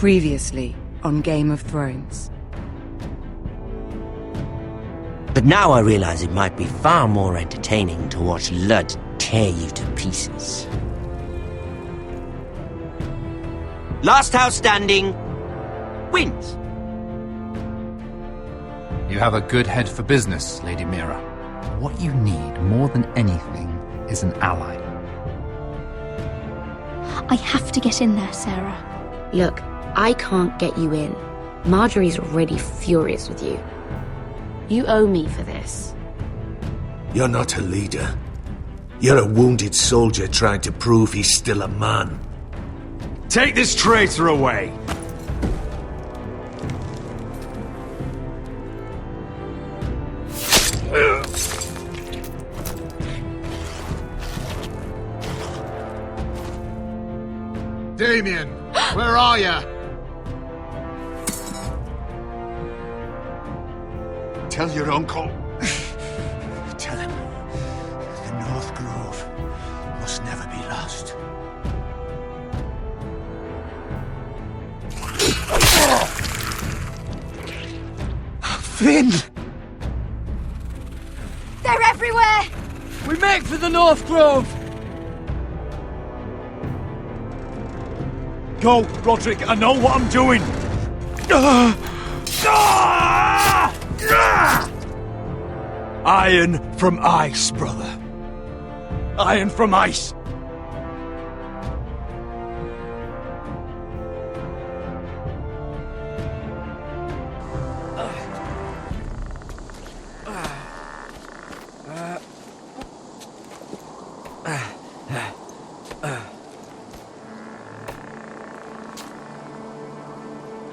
Previously on Game of Thrones. But now I realize it might be far more entertaining to watch Lud tear you to pieces. Last house standing wins. You have a good head for business, Lady Mira. What you need more than anything is an ally. I have to get in there, Sarah. Look, I can't get you in. Marjorie's already furious with you. You owe me for this. You're not a leader. You're a wounded soldier trying to prove he's still a man. Take this traitor away! Damien, where are ya? Tell your uncle. Tell him the North Grove must never be lost. Finn! They're everywhere! We make for the North Grove! Go, Roderick, I know what I'm doing! Iron from ice, brother. Iron from ice.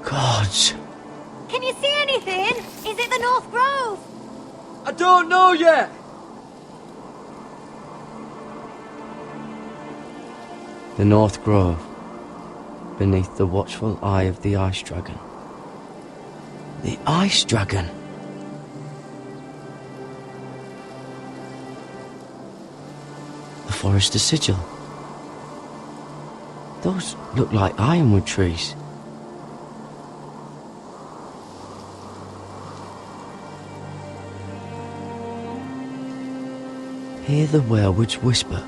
Gods. Can you see anything? Is it the North Grove? I don't know yet! The North Grove, beneath the watchful eye of the Ice Dragon. The Ice Dragon. The Forester Sigil. Those look like ironwood trees. Hear the werewolves whisper.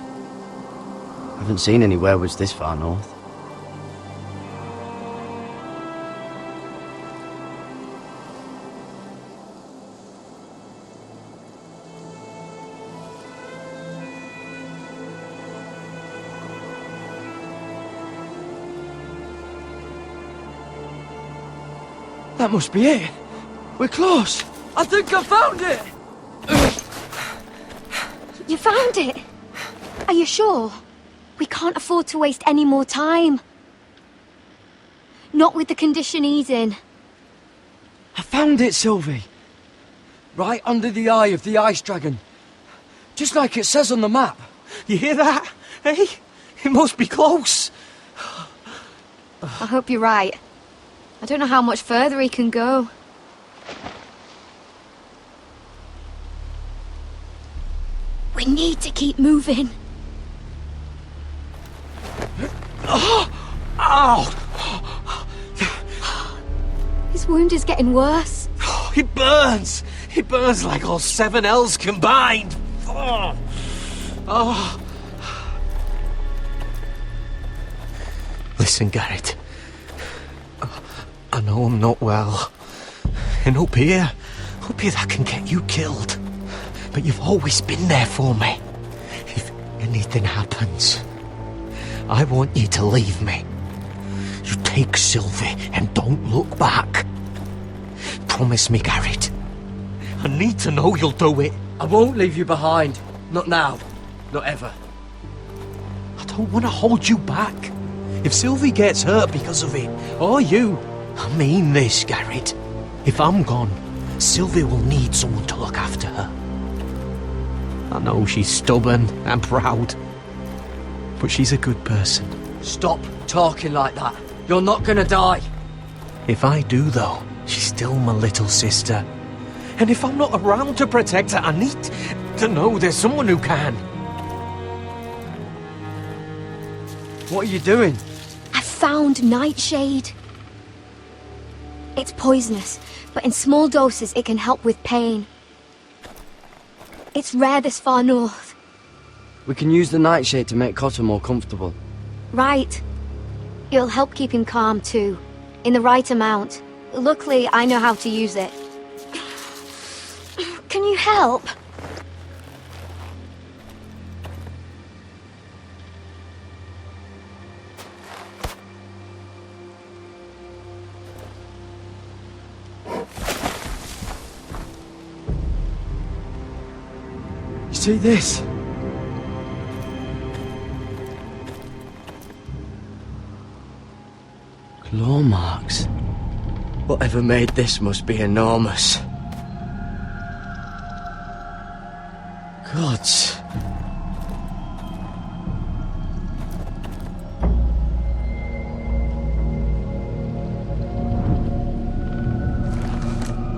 Haven't seen any werewolves this far north. That must be it. We're close. I think I found it! You found it? Are you sure? We can't afford to waste any more time. Not with the condition he's in. I found it, Sylvie. Right under the eye of the Ice Dragon. Just like it says on the map. You hear that? Hey? It must be close. I hope you're right. I don't know how much further he can go. We need to keep moving. Ow! His wound is getting worse. It burns! It burns like all 7 L's combined! Oh. Listen, Garrett. I know I'm not well. And up here that can get you killed. But you've always been there for me. If anything happens, I want you to leave me. You take Sylvie and don't look back. Promise me, Garrett. I need to know you'll do it. I won't leave you behind. Not now. Not ever. I don't want to hold you back. If Sylvie gets hurt because of it, or you, I mean this, Garrett. If I'm gone, Sylvie will need someone to look after her. I know she's stubborn and proud, but she's a good person. Stop talking like that. You're not gonna die. If I do, though, she's still my little sister. And if I'm not around to protect her, I need to know there's someone who can. What are you doing? I found Nightshade. It's poisonous, but in small doses it can help with pain. It's rare this far north. We can use the nightshade to make Cotter more comfortable. Right. It'll help keep him calm too, in the right amount. Luckily, I know how to use it. Can you help? You see this? Claw marks. Whatever made this must be enormous. Gods.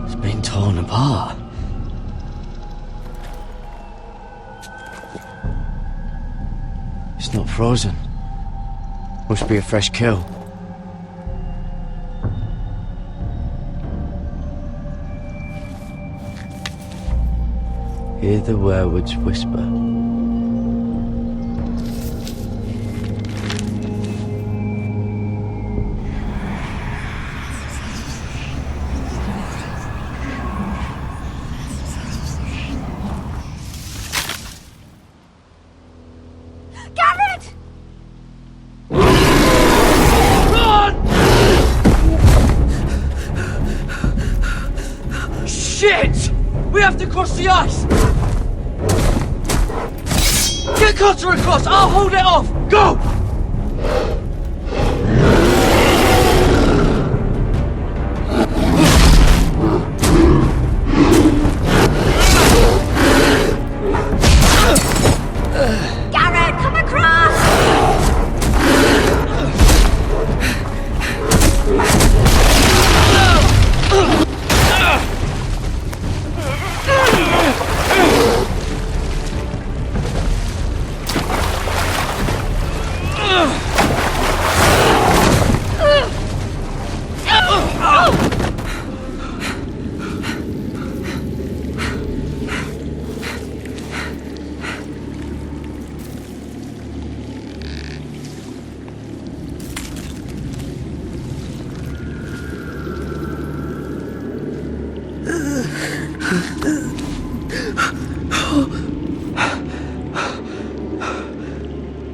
It's been torn apart. It's not frozen. Must be a fresh kill. Hear the werewood's whisper. Garrett! Shit! We have to cross the ice! Get Cotter across! I'll hold it off! Go! Garrett, come across!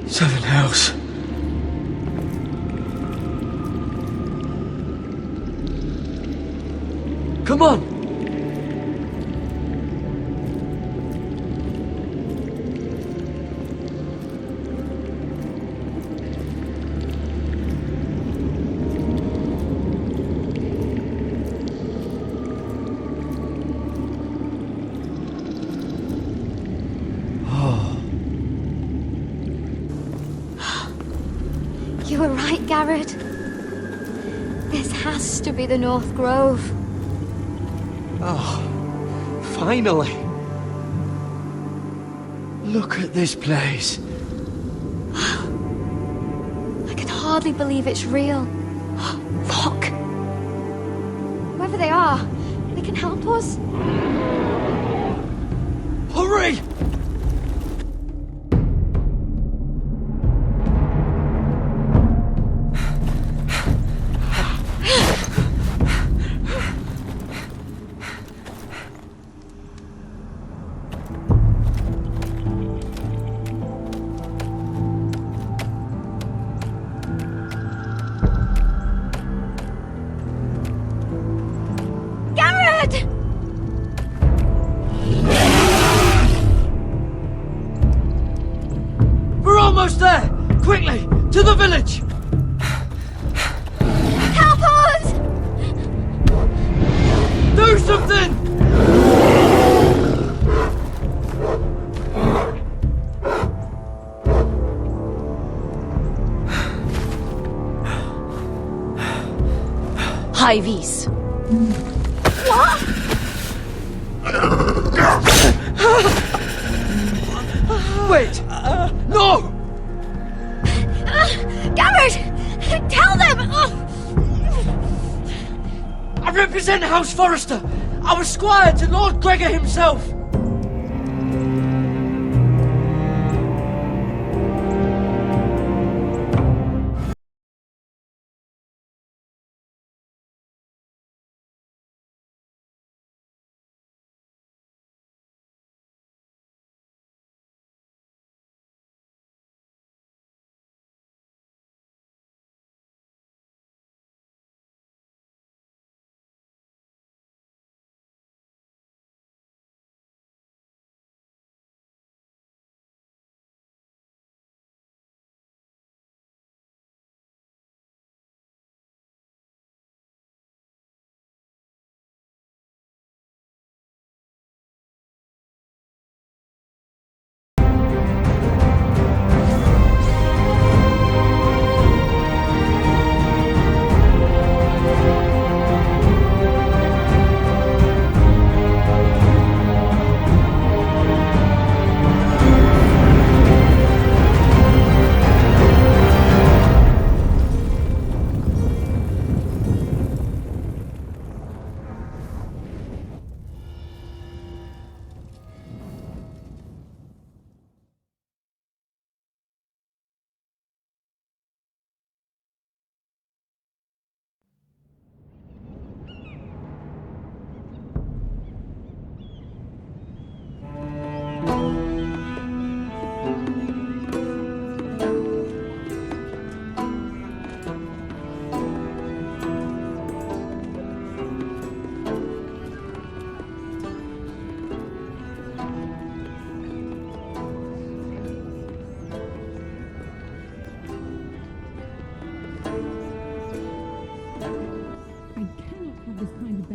Seven hells. Come on! You were right, Garrett. This has to be the North Grove. Oh, finally! Look at this place. I can hardly believe it's real. Look! Whoever they are, they can help us. Hurry! Garrett! We're almost there! Quickly! To the village! Help us! Do something! High vis. What? Wait! No! Garrett! Tell them! I represent House Forrester. I was squire to Lord Gregor himself.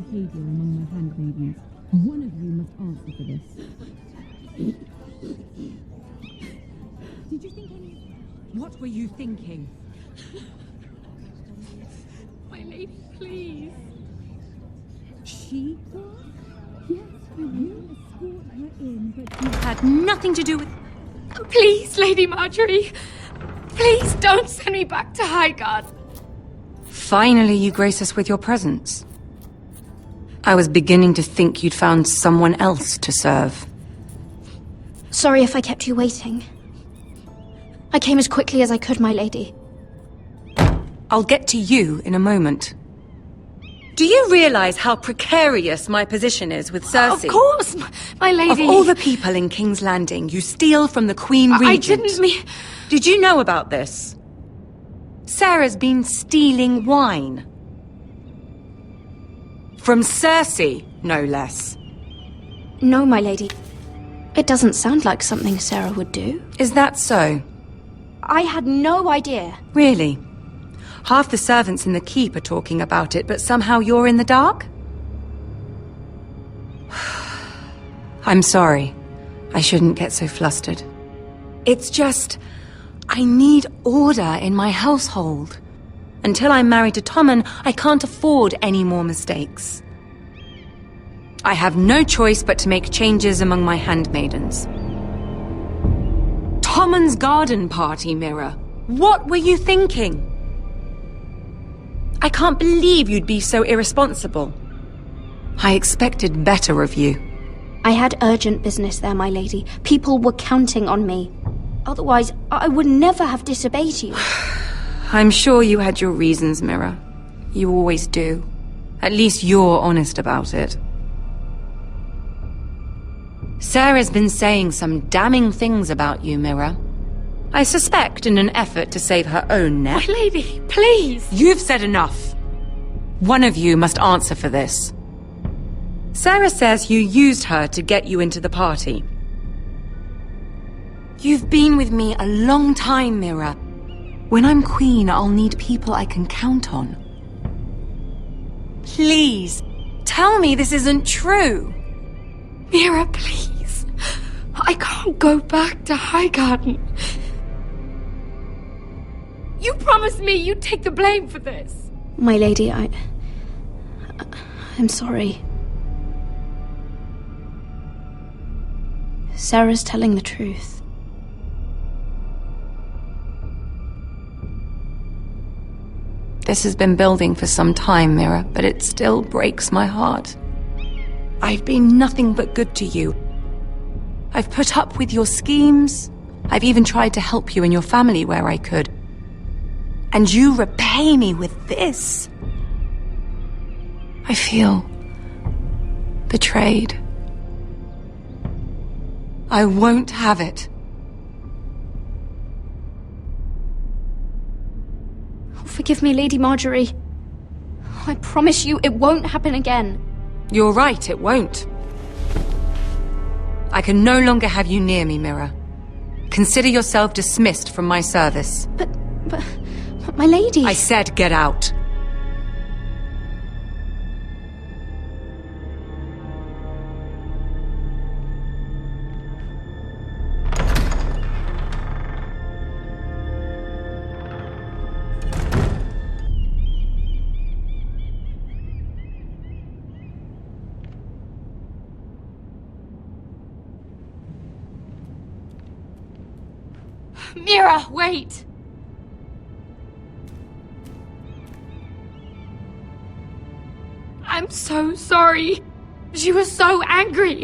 behavior among my handmaidens. One of you must answer for this. Did you think any... What were you thinking? My lady, please. She was? Yes, I will escort her in, but you Had nothing to do with... Please, Lady Marjorie. Please don't send me back to Highgarden. Finally, you grace us with your presence. I was beginning to think you'd found someone else to serve. Sorry if I kept you waiting. I came as quickly as I could, my lady. I'll get to you in a moment. Do you realize how precarious my position is with Cersei? Of course, my lady. Of all the people in King's Landing, you steal from the Queen Regent. I didn't mean... Did you know about this? Sarah's been stealing wine. From Cersei, no less. No, my lady. It doesn't sound like something Sarah would do. Is that so? I had no idea. Really? Half the servants in the keep are talking about it, but somehow you're in the dark? I'm sorry. I shouldn't get so flustered. It's just... I need order in my household. Until I'm married to Tommen, I can't afford any more mistakes. I have no choice but to make changes among my handmaidens. Tommen's garden party, Mira. What were you thinking? I can't believe you'd be so irresponsible. I expected better of you. I had urgent business there, my lady. People were counting on me. Otherwise, I would never have disobeyed you. I'm sure you had your reasons, Mira. You always do. At least you're honest about it. Sarah's been saying some damning things about you, Mira. I suspect in an effort to save her own neck. My lady, please. You've said enough. One of you must answer for this. Sarah says you used her to get you into the party. You've been with me a long time, Mira. When I'm queen, I'll need people I can count on. Please, tell me this isn't true. Mira, please. I can't go back to Highgarden. You promised me you'd take the blame for this. My lady, I'm sorry. Sarah's telling the truth. This has been building for some time, Mira, but it still breaks my heart. I've been nothing but good to you. I've put up with your schemes. I've even tried to help you and your family where I could. And you repay me with this. I feel betrayed. I won't have it. Oh, forgive me, Lady Marjorie. I promise you it won't happen again. You're right, it won't. I can no longer have you near me, Mira. Consider yourself dismissed from my service. But my lady... I said get out. Mira, wait! I'm so sorry. She was so angry.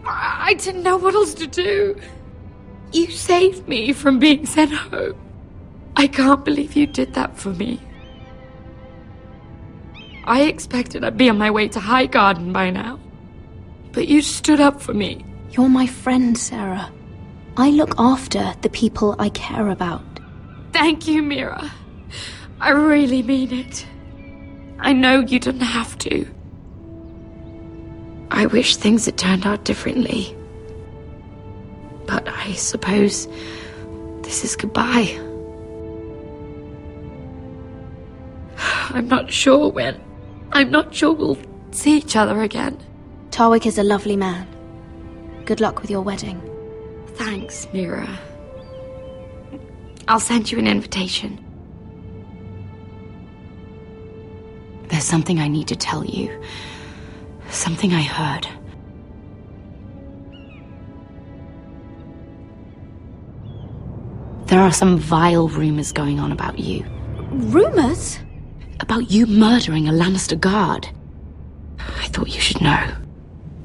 I didn't know what else to do. You saved me from being sent home. I can't believe you did that for me. I expected I'd be on my way to High Garden by now. But you stood up for me. You're my friend, Sarah. I look after the people I care about. Thank you, Mira. I really mean it. I know you didn't have to. I wish things had turned out differently. But I suppose this is goodbye. I'm not sure when. I'm not sure we'll see each other again. Tarwick is a lovely man. Good luck with your wedding. Thanks, Mira. I'll send you an invitation. There's something I need to tell you. Something I heard. There are some vile rumors going on about you. Rumors? About you murdering a Lannister guard. I thought you should know.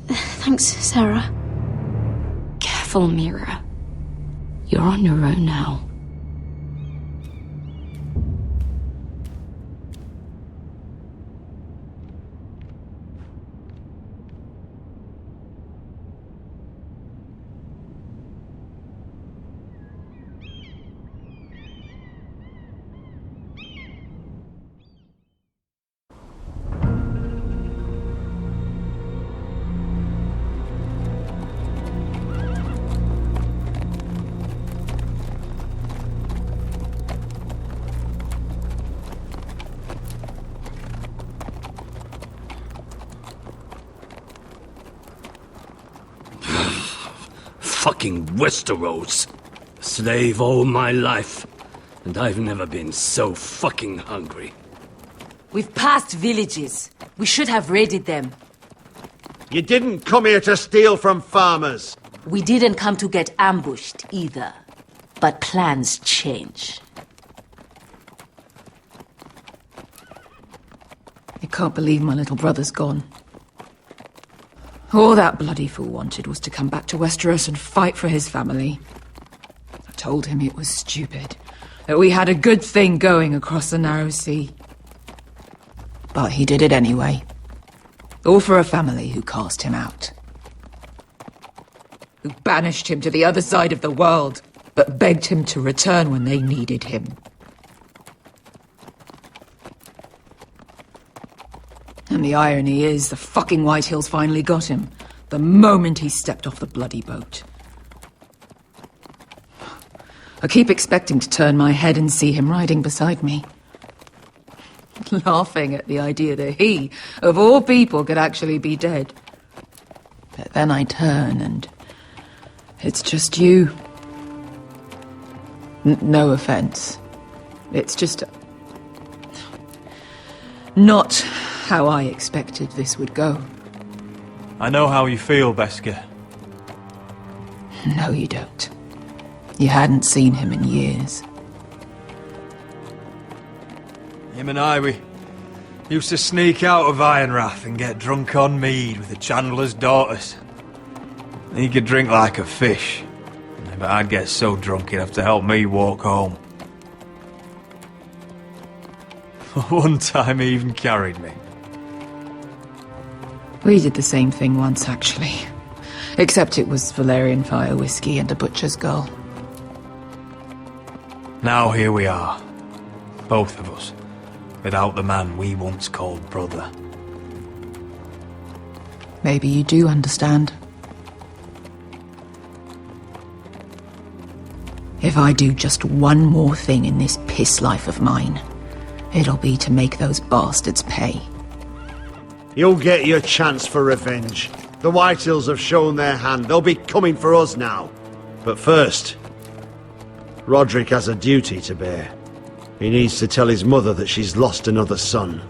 Thanks, Sarah. Careful, Mira. You're on your own now. Fucking Westeros. Slave all my life. And I've never been so fucking hungry. We've passed villages. We should have raided them. You didn't come here to steal from farmers. We didn't come to get ambushed either. But plans change. I can't believe my little brother's gone. All that bloody fool wanted was to come back to Westeros and fight for his family. I told him it was stupid, that we had a good thing going across the narrow sea. But he did it anyway. All for a family who cast him out. Who banished him to the other side of the world, but begged him to return when they needed him. And the irony is, the fucking Whitehills finally got him, the moment he stepped off the bloody boat. I keep expecting to turn my head and see him riding beside me. Laughing at the idea that he, of all people, could actually be dead. But then I turn and it's just you. No offense. It's just... not how I expected this would go. I know how you feel, Beskar. No, you don't. You hadn't seen him in years. Him and I, we used to sneak out of Ironrath and get drunk on mead with the Chandler's daughters. He could drink like a fish, but I'd get so drunk he'd have to help me walk home. One time he even carried me. We did the same thing once, actually. Except it was Valerian fire whiskey and a butcher's girl. Now here we are, both of us, without the man we once called brother. Maybe you do understand. If I do just one more thing in this piss life of mine, it'll be to make those bastards pay. You'll get your chance for revenge. The Whitehills have shown their hand. They'll be coming for us now. But first, Roderick has a duty to bear. He needs to tell his mother that she's lost another son.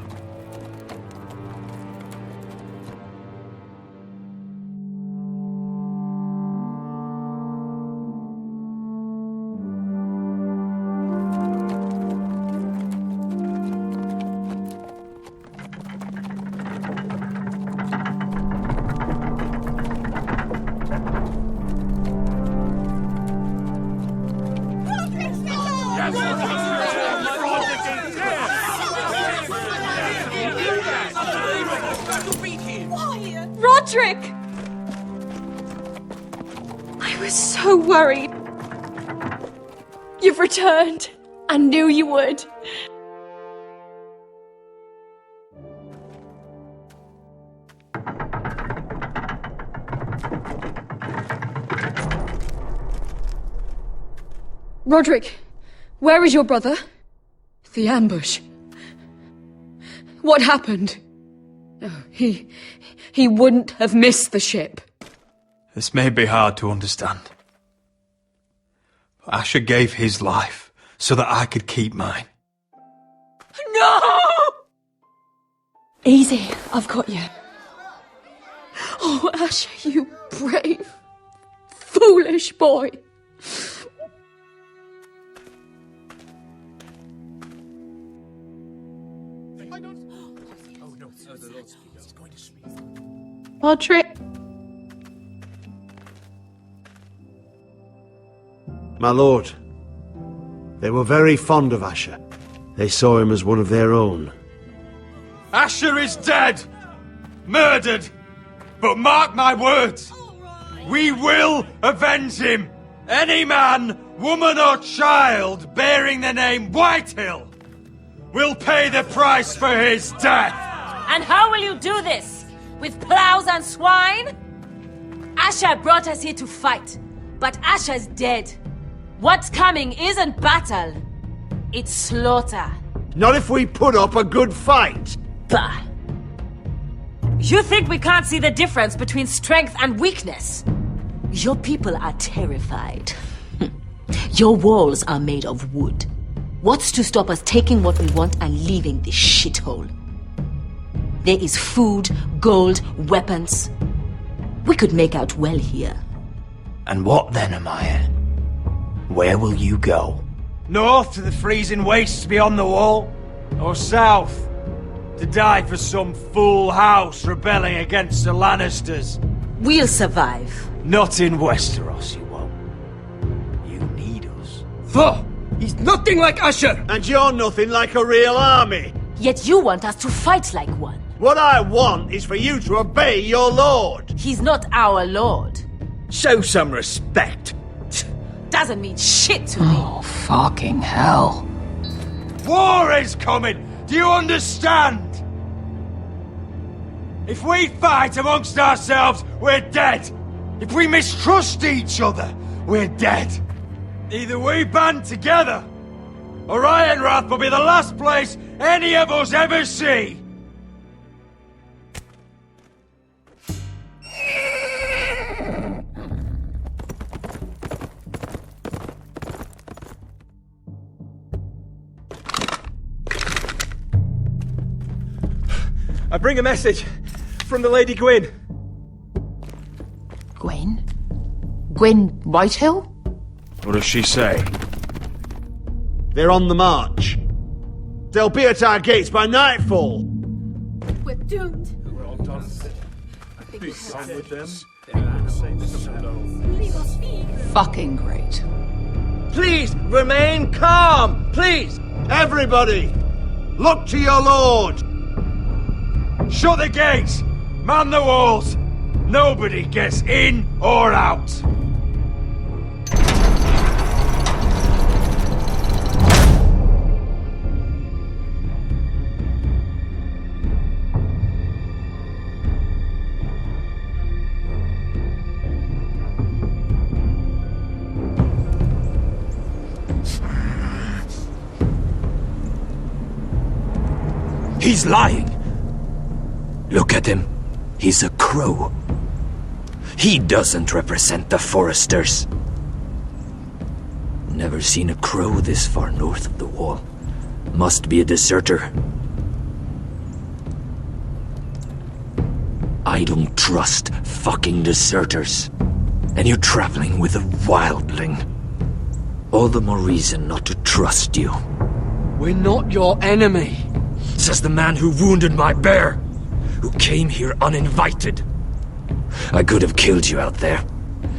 Roderick! I was so worried. You've returned. I knew you would. Roderick, where is your brother? The ambush. What happened? Oh, he wouldn't have missed the ship. This may be hard to understand. But Asher gave his life so that I could keep mine. No! Easy, I've got you. Oh, Asher, you brave, foolish boy. Roderick. My lord, they were very fond of Asher. They saw him as one of their own. Asher is dead! Murdered! But mark my words! We will avenge him! Any man, woman or child bearing the name Whitehill will pay the price for his death! And how will you do this? With plows and swine? Asher brought us here to fight, but Asher's dead. What's coming isn't battle, it's slaughter. Not if we put up a good fight. Bah! You think we can't see the difference between strength and weakness? Your people are terrified. Your walls are made of wood. What's to stop us taking what we want and leaving this shithole? There is food, gold, weapons. We could make out well here. And what then, Amaya? Where will you go? North to the freezing wastes beyond the wall? Or south? To die for some fool house rebelling against the Lannisters? We'll survive. Not in Westeros, you won't. You need us. Foh! He's nothing like Asher! And you're nothing like a real army! Yet you want us to fight like one. What I want is for you to obey your lord! He's not our lord. Show some respect. Doesn't mean shit to me. Oh, fucking hell. War is coming! Do you understand? If we fight amongst ourselves, we're dead. If we mistrust each other, we're dead. Either we band together, or Ironrath will be the last place any of us ever see. I bring a message from the Lady Gwyn. Gwyn? Gwyn Whitehill? What does she say? They're on the march. They'll be at our gates by nightfall. We're doomed. We're all done. Be done with them. Fucking great. Please remain calm. Please, everybody, look to your lord. Shut the gates! Man the walls! Nobody gets in or out! He's lying. Look at him. He's a crow. He doesn't represent the Foresters. Never seen a crow this far north of the wall. Must be a deserter. I don't trust fucking deserters. And you're traveling with a wildling. All the more reason not to trust you. We're not your enemy. Says the man who wounded my bear. Who came here uninvited. I could have killed you out there.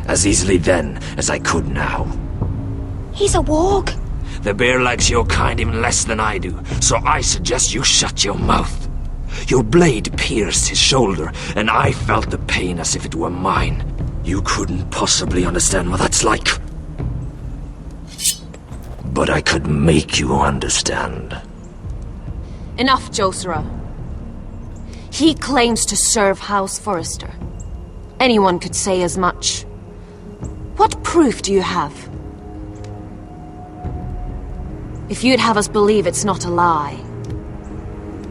As easily then as I could now. He's a warg. The bear likes your kind even less than I do, so I suggest you shut your mouth. Your blade pierced his shoulder, and I felt the pain as if it were mine. You couldn't possibly understand what that's like. But I could make you understand. Enough, Josera. He claims to serve House Forrester. Anyone could say as much. What proof do you have? If you'd have us believe it's not a lie.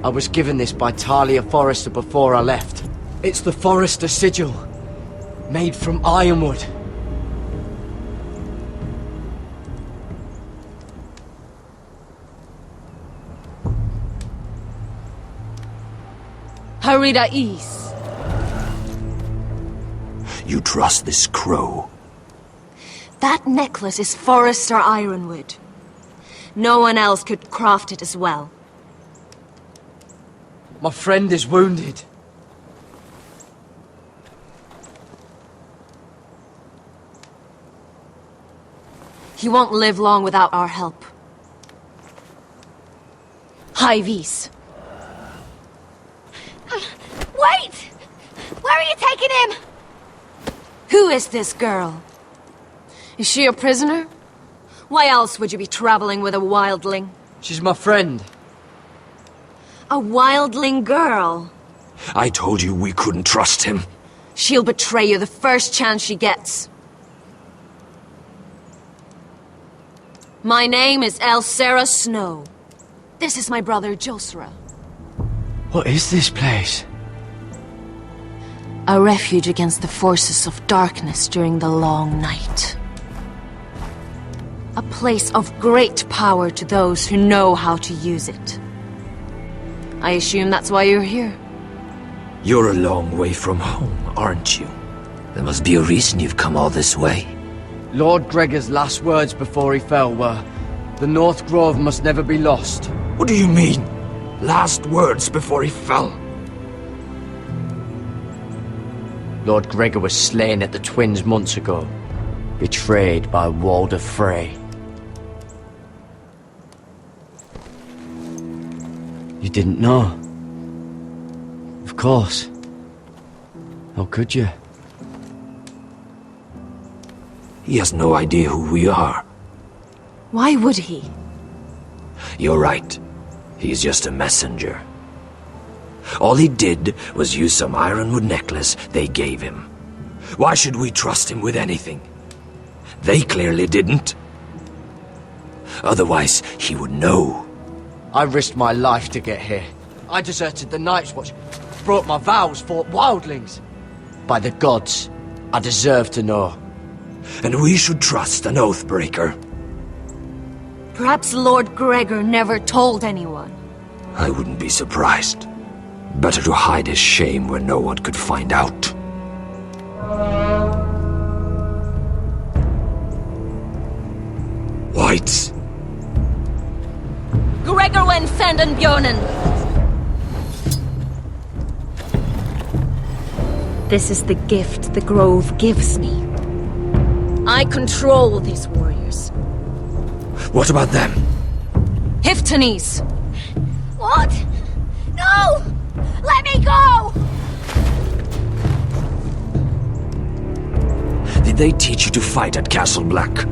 I was given this by Talia Forrester before I left. It's the Forrester sigil. Made from ironwood. Harida East. You trust this crow? That necklace is Forrester ironwood. No one else could craft it as well. My friend is wounded. He won't live long without our help. High Vis. Wait! Where are you taking him? Who is this girl? Is she a prisoner? Why else would you be traveling with a wildling? She's my friend. A wildling girl? I told you we couldn't trust him. She'll betray you the first chance she gets. My name is Elsera Snow. This is my brother Josera. What is this place? A refuge against the forces of darkness during the long night. A place of great power to those who know how to use it. I assume that's why you're here. You're a long way from home, aren't you? There must be a reason you've come all this way. Lord Gregor's last words before he fell were, "The North Grove must never be lost." What do you mean? Last words before he fell? Lord Gregor was slain at the Twins months ago, betrayed by Walder Frey. You didn't know? Of course. How could you? He has no idea who we are. Why would he? You're right. He's just a messenger. All he did was use some ironwood necklace they gave him. Why should we trust him with anything? They clearly didn't. Otherwise, he would know. I risked my life to get here. I deserted the Night's Watch, broke my vows, fought wildlings. By the gods, I deserve to know. And we should trust an oathbreaker. Perhaps Lord Gregor never told anyone. I wouldn't be surprised. Better to hide his shame where no one could find out. Whites. Gregor went send Bjornen. This is the gift the Grove gives me. I control these warriors. What about them? Hiftanes! What? No! Let me go! Did they teach you to fight at Castle Black?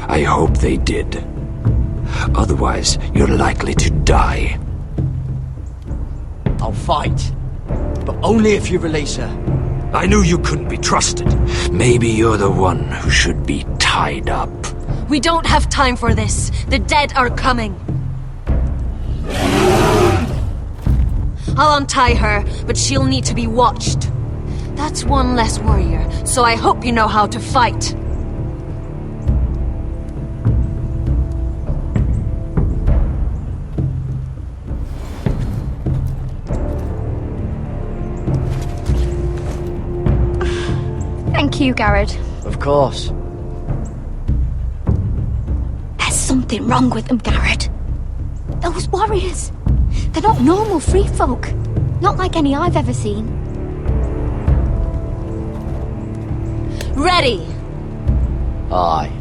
I hope they did. Otherwise, you're likely to die. I'll fight. But only if you release her. I knew you couldn't be trusted. Maybe you're the one who should be tied up. We don't have time for this. The dead are coming. I'll untie her, but she'll need to be watched. That's one less warrior, so I hope you know how to fight. Thank you, Garrett. Of course. There's something wrong with them, Garrett. Those warriors. They're not normal free folk. Not like any I've ever seen. Ready! Aye.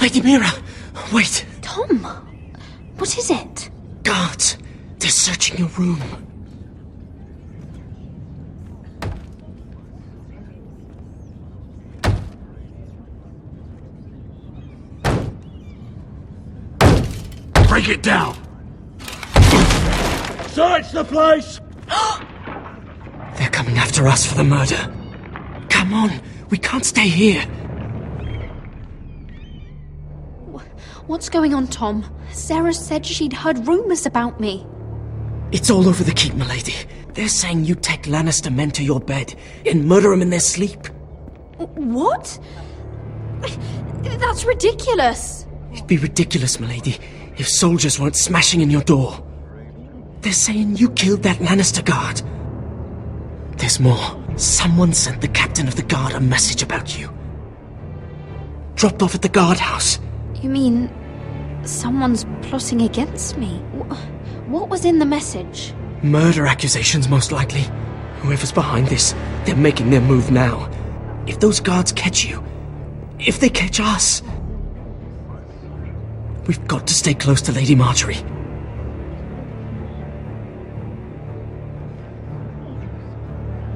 Lady Mira, wait. Tom, what is it? Guards, they're searching your room. Break it down! Search the place! They're coming after us for the murder. Come on, we can't stay here. What's going on, Tom? Sarah said she'd heard rumors about me. It's all over the keep, milady. They're saying you take Lannister men to your bed and murder them in their sleep. What? That's ridiculous. It'd be ridiculous, milady, if soldiers weren't smashing in your door. They're saying you killed that Lannister guard. There's more. Someone sent the captain of the guard a message about you. Dropped off at the guardhouse. You mean someone's plotting against me? What was in the message? Murder accusations, most likely. Whoever's behind this, they're making their move now. If those guards catch you, if they catch us, we've got to stay close to Lady Marjorie.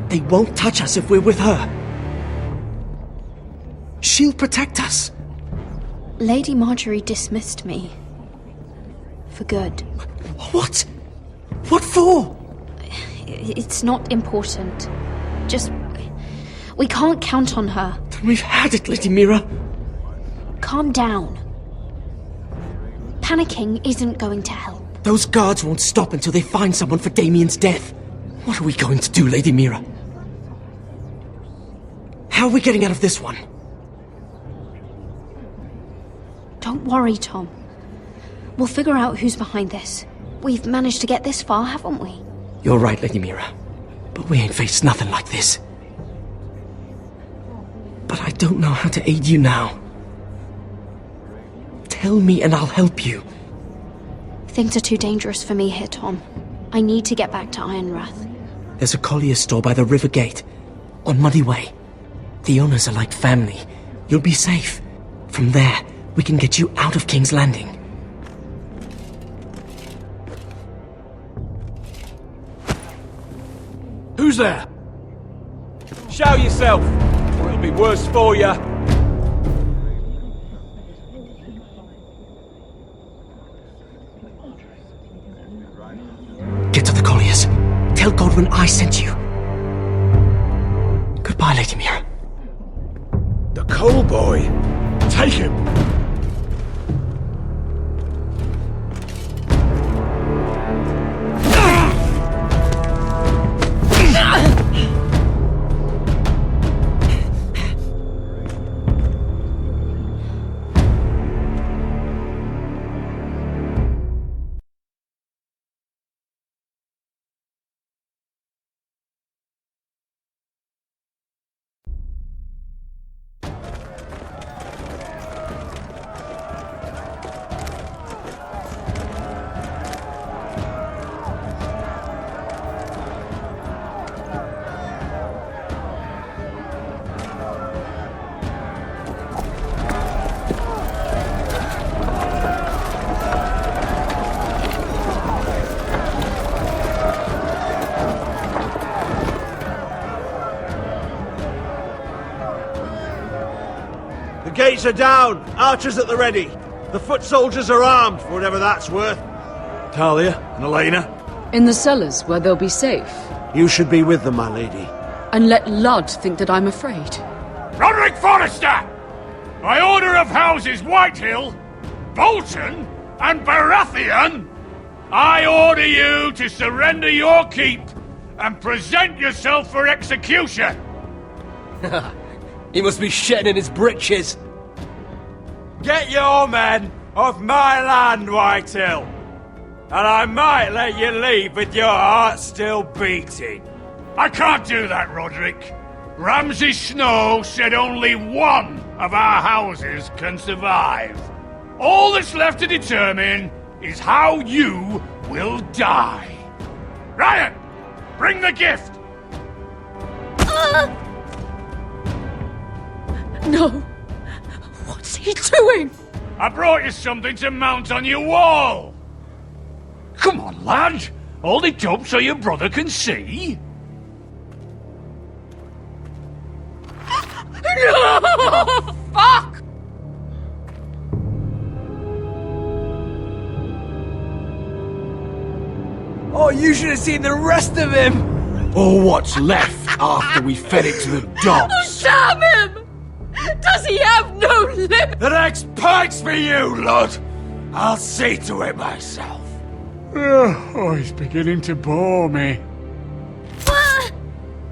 They won't touch us if we're with her. She'll protect us. Lady Marjorie dismissed me. For good. What? What for? It's not important. Just... we can't count on her. Then we've had it, Lady Mira. Calm down. Panicking isn't going to help. Those guards won't stop until they find someone for Damien's death. What are we going to do, Lady Mira? How are we getting out of this one? Don't worry, Tom. We'll figure out who's behind this. We've managed to get this far, haven't we? You're right, Lady Mira. But we ain't faced nothing like this. But I don't know how to aid you now. Tell me and I'll help you. Things are too dangerous for me here, Tom. I need to get back to Ironrath. There's a collier's store by the river gate. On Muddy Way. The owners are like family. You'll be safe. From there, we can get you out of King's Landing. Who's there? Show yourself, or it'll be worse for you. Get to the colliers. Tell Godwin I sent you. Goodbye, Lady Mira. The Coal Boy. Take him. The gates are down! Archers at the ready! The foot soldiers are armed, for whatever that's worth. Talia and Elena? In the cellars, where they'll be safe. You should be with them, my lady. And let Ludd think that I'm afraid. Roderick Forrester! By order of Houses Whitehill, Bolton, and Baratheon, I order you to surrender your keep and present yourself for execution! He must be shitting in his britches. Get your men off my land, Whitehill! And I might let you leave with your heart still beating. I can't do that, Roderick. Ramsay Snow said only one of our houses can survive. All that's left to determine is how you will die. Ryan, bring the gift! No! What's he doing? I brought you something to mount on your wall! Come on, lad! Hold it up so your brother can see! No! Fuck! Oh, you should have seen the rest of him! Or what's left after we fed it to the dogs. Damn him! Does he have no limit? The next pike's for you, Lud! I'll see to it myself. Oh, he's beginning to bore me.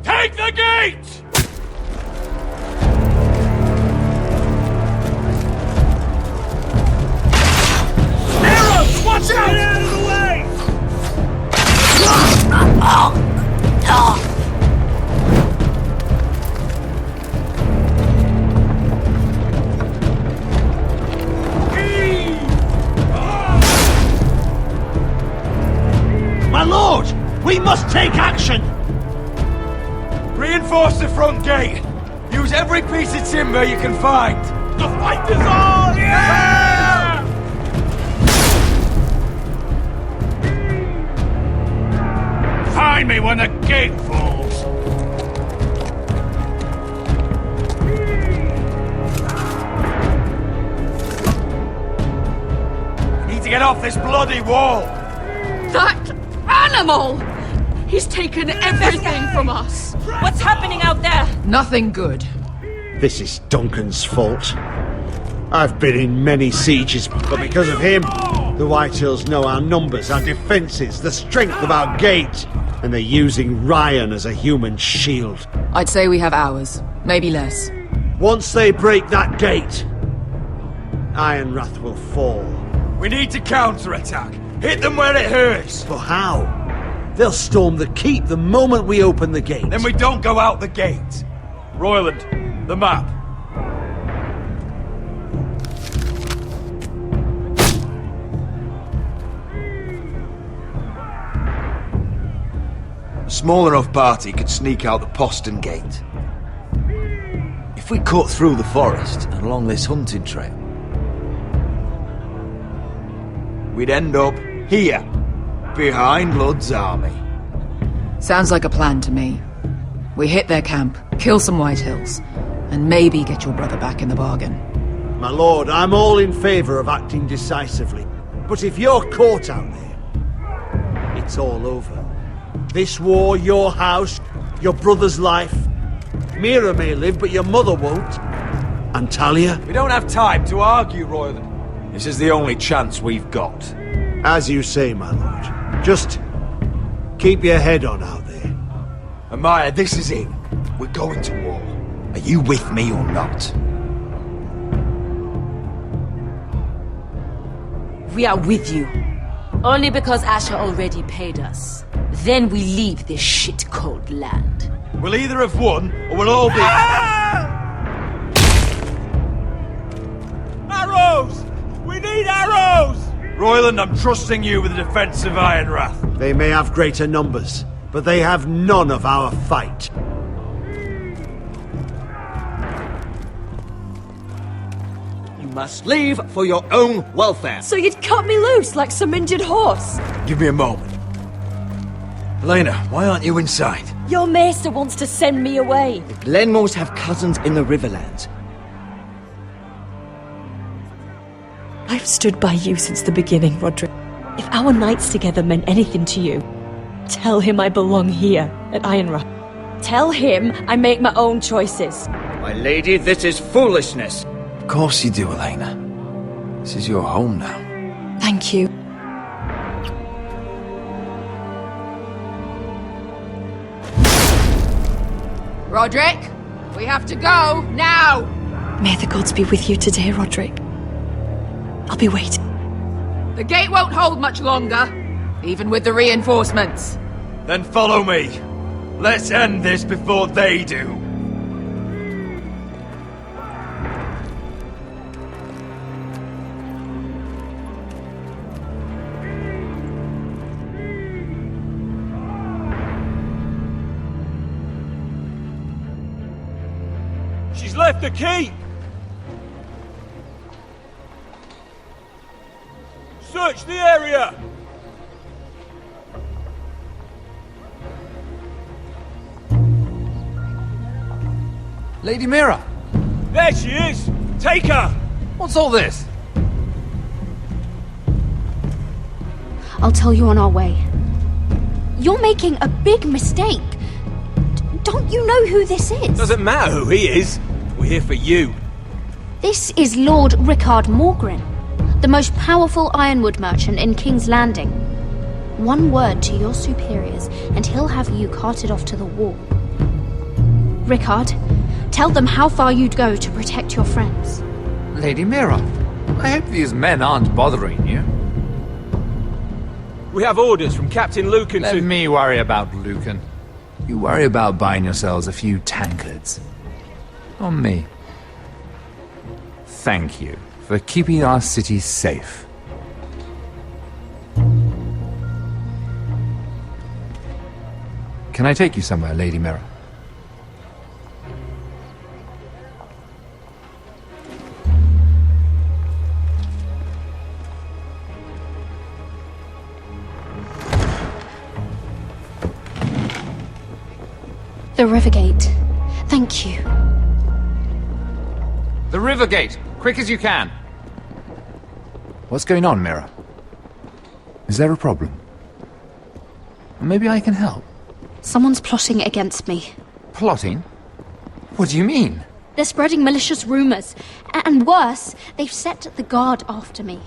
Take the gate! Arrows! Watch out! Get out of the way! My lord! We must take action! Reinforce the front gate! Use every piece of timber you can find! The fight is on! Yeah! Find me when the gate falls! Need to get off this bloody wall! That animal! He's taken everything from us! What's happening out there? Nothing good. This is Duncan's fault. I've been in many sieges, but because of him, the Whitehills know our numbers, our defences, the strength of our gate, and they're using Ryan as a human shield. I'd say we have hours, maybe less. Once they break that gate, Ironrath will fall. We need to counterattack. Hit them where it hurts. But how? They'll storm the keep the moment we open the gate. Then we don't go out the gate. Royland, the map. A small enough party could sneak out the postern gate. If we cut through the forest and along this hunting trail, we'd end up here, behind Ludd's army. Sounds like a plan to me. We hit their camp, kill some Whitehills, and maybe get your brother back in the bargain. My lord, I'm all in favour of acting decisively. But if you're caught out there, it's all over. This war, your house, your brother's life. Mira may live, but your mother won't. And Talia? We don't have time to argue, Royland. This is the only chance we've got. As you say, my lord. Just keep your head on out there. Amaya, this is it. We're going to war. Are you with me or not? We are with you. Only because Asher already paid us. Then we leave this shit-cold land. We'll either have won, or we'll all be... Arrows! We need arrows! Royland, I'm trusting you with the defense of Ironrath. They may have greater numbers, but they have none of our fight. You must leave for your own welfare. So you'd cut me loose like some injured horse? Give me a moment. Elena, why aren't you inside? Your maester wants to send me away. The Glenmores have cousins in the Riverlands. I've stood by you since the beginning, Roderick. If our nights together meant anything to you, tell him I belong here at Ironrath. Tell him I make my own choices. My lady, this is foolishness. Of course you do, Elena. This is your home now. Thank you. Roderick, we have to go, now! May the gods be with you today, Roderick. I'll be waiting. The gate won't hold much longer, even with the reinforcements. Then follow me. Let's end this before they do. She's left the keep! Search the area! Lady Mira! There she is! Take her! What's all this? I'll tell you on our way. You're making a big mistake. Don't you know who this is? Doesn't matter who he is. We're here for you. This is Lord Rickard Morgren, the most powerful ironwood merchant in King's Landing. One word to your superiors, and he'll have you carted off to the wall. Rickard, tell them how far you'd go to protect your friends. Lady Mira, I hope these men aren't bothering you. We have orders from Captain Lucan Let me worry about Lucan. You worry about buying yourselves a few tankards. On me. Thank you for keeping our city safe. Can I take you somewhere, Lady Mira? The Rivergate. Thank you. The Rivergate! Quick as you can! What's going on, Mira? Is there a problem? Maybe I can help. Someone's plotting against me. Plotting? What do you mean? They're spreading malicious rumors. And worse, they've set the guard after me.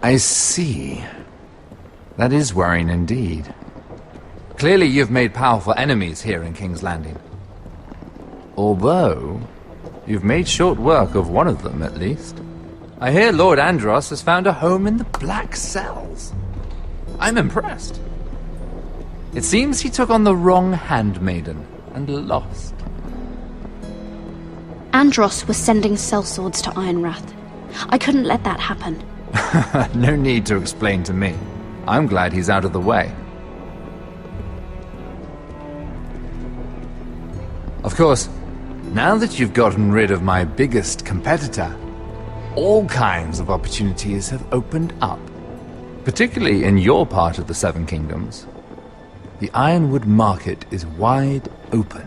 I see. That is worrying indeed. Clearly you've made powerful enemies here in King's Landing. Although, you've made short work of one of them, at least. I hear Lord Andros has found a home in the Black Cells. I'm impressed. It seems he took on the wrong handmaiden and lost. Andros was sending sellswords to Ironrath. I couldn't let that happen. No need to explain to me. I'm glad he's out of the way. Of course, now that you've gotten rid of my biggest competitor, all kinds of opportunities have opened up. Particularly in your part of the Seven Kingdoms. The ironwood market is wide open.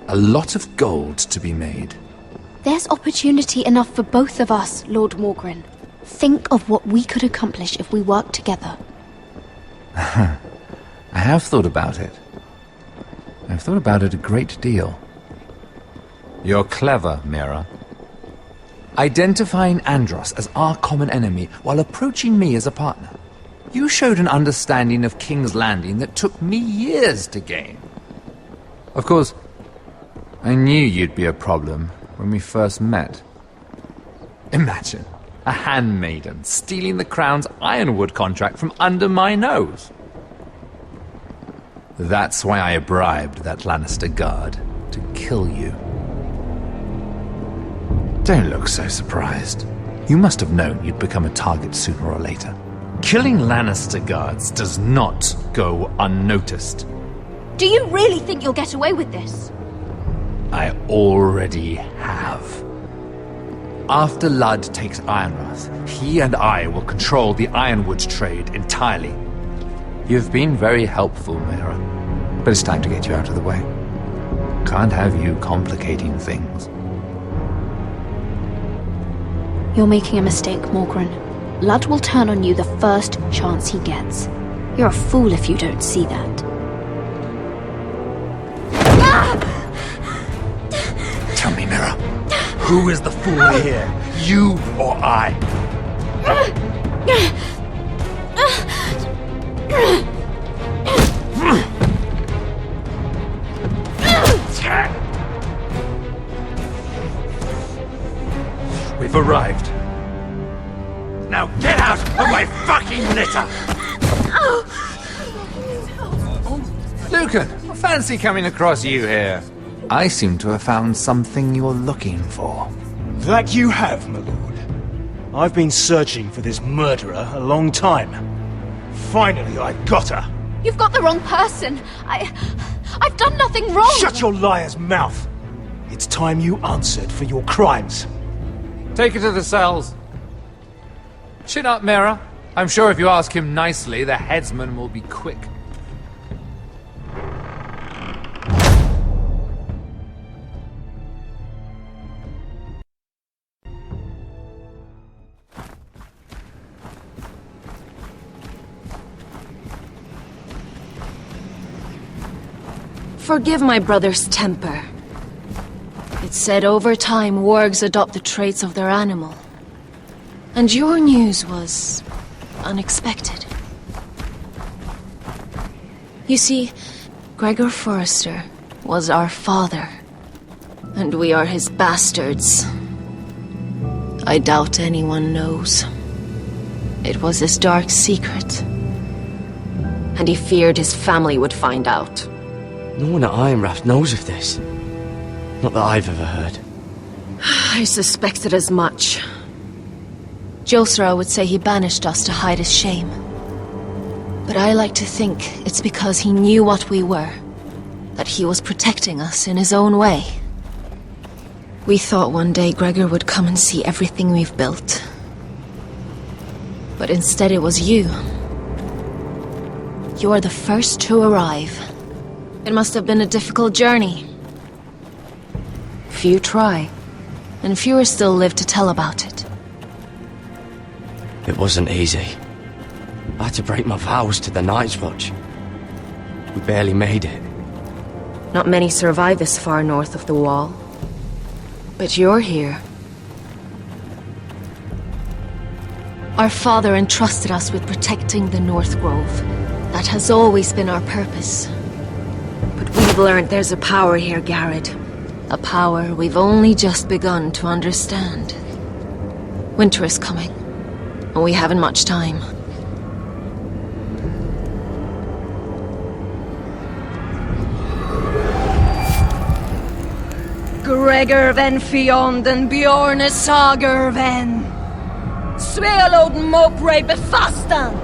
A lot of gold to be made. There's opportunity enough for both of us, Lord Morgren. Think of what we could accomplish if we worked together. I have thought about it. I've thought about it a great deal. You're clever, Mira. Identifying Andros as our common enemy while approaching me as a partner. You showed an understanding of King's Landing that took me years to gain. Of course, I knew you'd be a problem when we first met. Imagine a handmaiden stealing the Crown's ironwood contract from under my nose. That's why I bribed that Lannister guard to kill you. Don't look so surprised. You must have known you'd become a target sooner or later. Killing Lannister guards does not go unnoticed. Do you really think you'll get away with this? I already have. After Ludd takes Ironrath, he and I will control the ironwood trade entirely. You've been very helpful, Mira, but it's time to get you out of the way. Can't have you complicating things. You're making a mistake, Morgren. Ludd will turn on you the first chance he gets. You're a fool if you don't see that. Tell me, Mira, who is the fool here? You or I? We've arrived. Now get out of my fucking litter! Lucan, I fancy coming across you here. I seem to have found something you're looking for. That you have, my lord. I've been searching for this murderer a long time. Finally, I got her. You've got the wrong person. I've done nothing wrong. Shut your liar's mouth. It's time you answered for your crimes. Take her to the cells. Chin up, Mira. I'm sure if you ask him nicely, the headsman will be quick. Forgive my brother's temper. It's said over time wargs adopt the traits of their animal. And your news was unexpected. You see, Gregor Forrester was our father, and we are his bastards. I doubt anyone knows. It was his dark secret, and he feared his family would find out. No one at Ironraft knows of this. Not that I've ever heard. I suspected as much. Josra would say he banished us to hide his shame. But I like to think it's because he knew what we were. That he was protecting us in his own way. We thought one day Gregor would come and see everything we've built. But instead it was you. You're the first to arrive. It must have been a difficult journey. Few try, and fewer still live to tell about it. It wasn't easy. I had to break my vows to the Night's Watch. We barely made it. Not many survive this far north of the Wall. But you're here. Our father entrusted us with protecting the North Grove. That has always been our purpose. But we've learned there's a power here, Garrett. A power we've only just begun to understand. Winter is coming, and we haven't much time. Gregor ven Fionden Bjorne Sager ven. Svealoden Mopre befastan.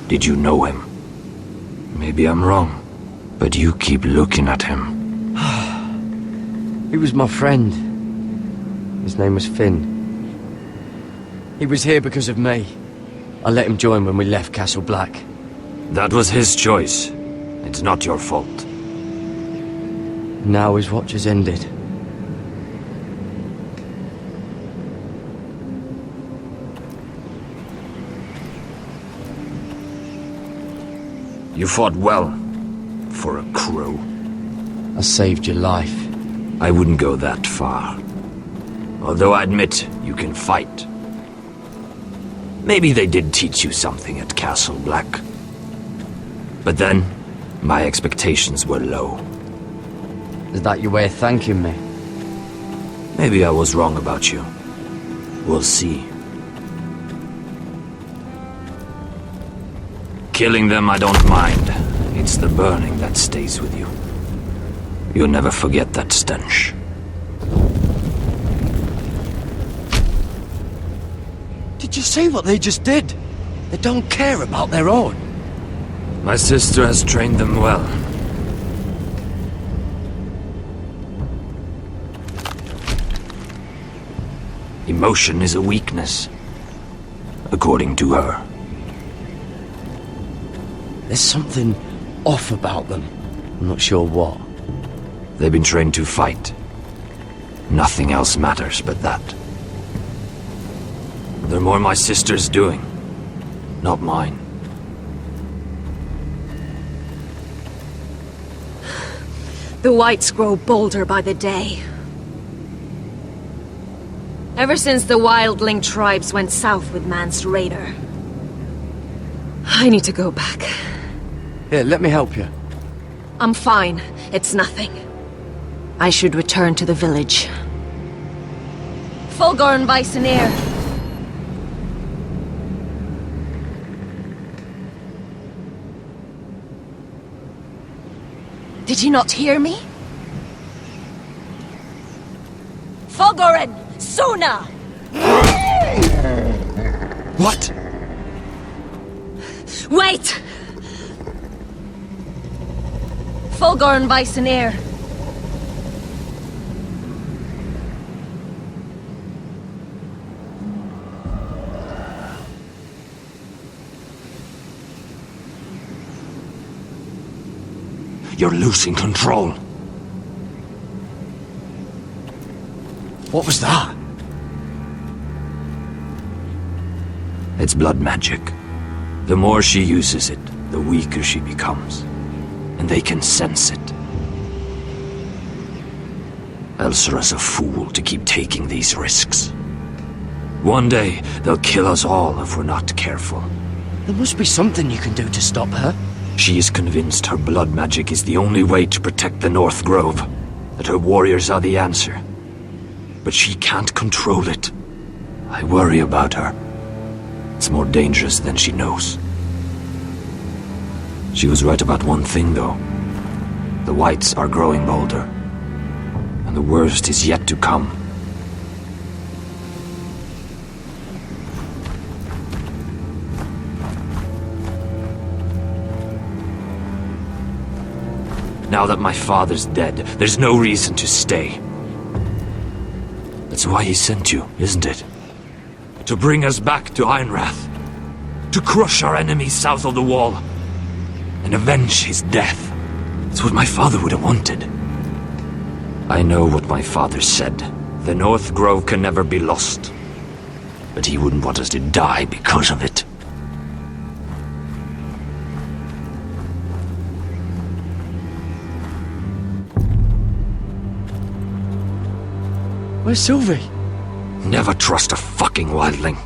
Did you know him? Maybe I'm wrong, but you keep looking at him. He was my friend. His name was Finn. He was here because of me. I let him join when we left Castle Black. That was his choice. It's not your fault. Now his watch has ended. You fought well, for a crow. I saved your life. I wouldn't go that far. Although I admit, you can fight. Maybe they did teach you something at Castle Black. But then, my expectations were low. Is that your way of thanking me? Maybe I was wrong about you. We'll see. Killing them I don't mind. It's the burning that stays with you. You'll never forget that stench. Did you see what they just did? They don't care about their own. My sister has trained them well. Emotion is a weakness, according to her. There's something off about them. I'm not sure what. They've been trained to fight. Nothing else matters but that. They're more my sister's doing, not mine. The whites grow bolder by the day. Ever since the wildling tribes went south with Mance Raider. I need to go back. Here, let me help you. I'm fine. It's nothing. I should return to the village. Fulgorn Viceneer. Did you not hear me? Fulgorn! Sona! What? Wait! Fulgorn Viceneer. You're losing control. What was that? It's blood magic. The more she uses it, the weaker she becomes. And they can sense it. Elsera's a fool to keep taking these risks. One day, they'll kill us all if we're not careful. There must be something you can do to stop her. She is convinced her blood magic is the only way to protect the North Grove, that her warriors are the answer. But she can't control it. I worry about her. It's more dangerous than she knows. She was right about one thing, though. The whites are growing bolder. And the worst is yet to come. Now that my father's dead, there's no reason to stay. That's why he sent you, isn't it? To bring us back to Ironrath. To crush our enemies south of the Wall. And avenge his death. That's what my father would have wanted. I know what my father said. The North Grove can never be lost. But he wouldn't want us to die because of it. Where's Sylvie? Never trust a fucking wildling.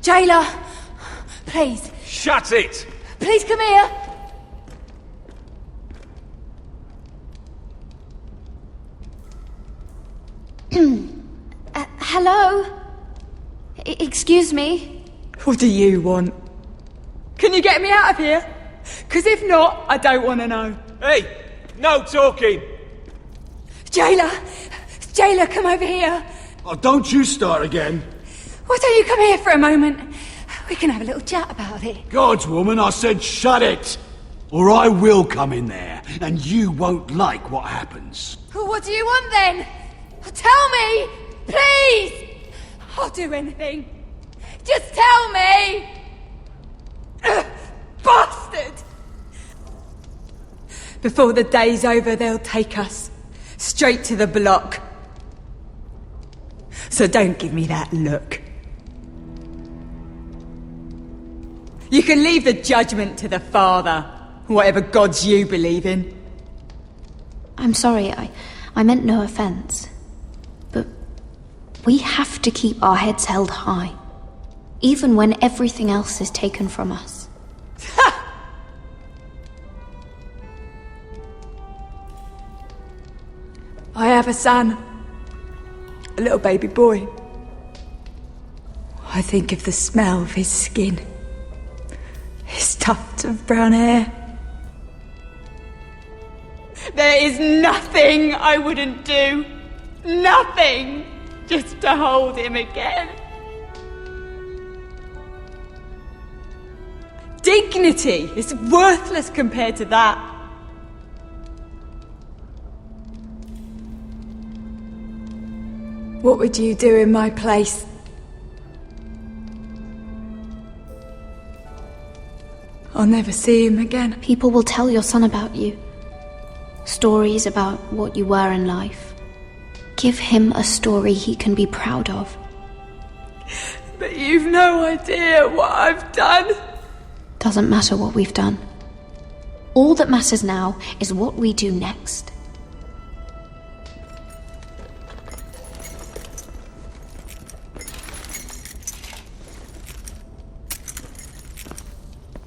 Jailer, please. Shut it! Please come here. Hello? Excuse me? What do you want? Can you get me out of here? Because if not, I don't want to know. Hey! No talking! Jailer! Jailer, come over here. Oh, don't you start again. Why don't you come here for a moment? We can have a little chat about it. God's woman, I said shut it! Or I will come in there, and you won't like what happens. Well, what do you want then? Tell me! Please! I'll do anything. Just tell me! Bastard! Before the day's over, they'll take us straight to the block. So don't give me that look. You can leave the judgment to the Father, whatever gods you believe in. I'm sorry, I meant no offense. But we have to keep our heads held high, even when everything else is taken from us. I have a son. A little baby boy. I think of the smell of his skin. His tuft of brown hair. There is nothing I wouldn't do. Nothing! Just to hold him again. Dignity is worthless compared to that. What would you do in my place? I'll never see him again. People will tell your son about you. Stories about what you were in life. Give him a story he can be proud of. But you've no idea what I've done. Doesn't matter what we've done. All that matters now is what we do next.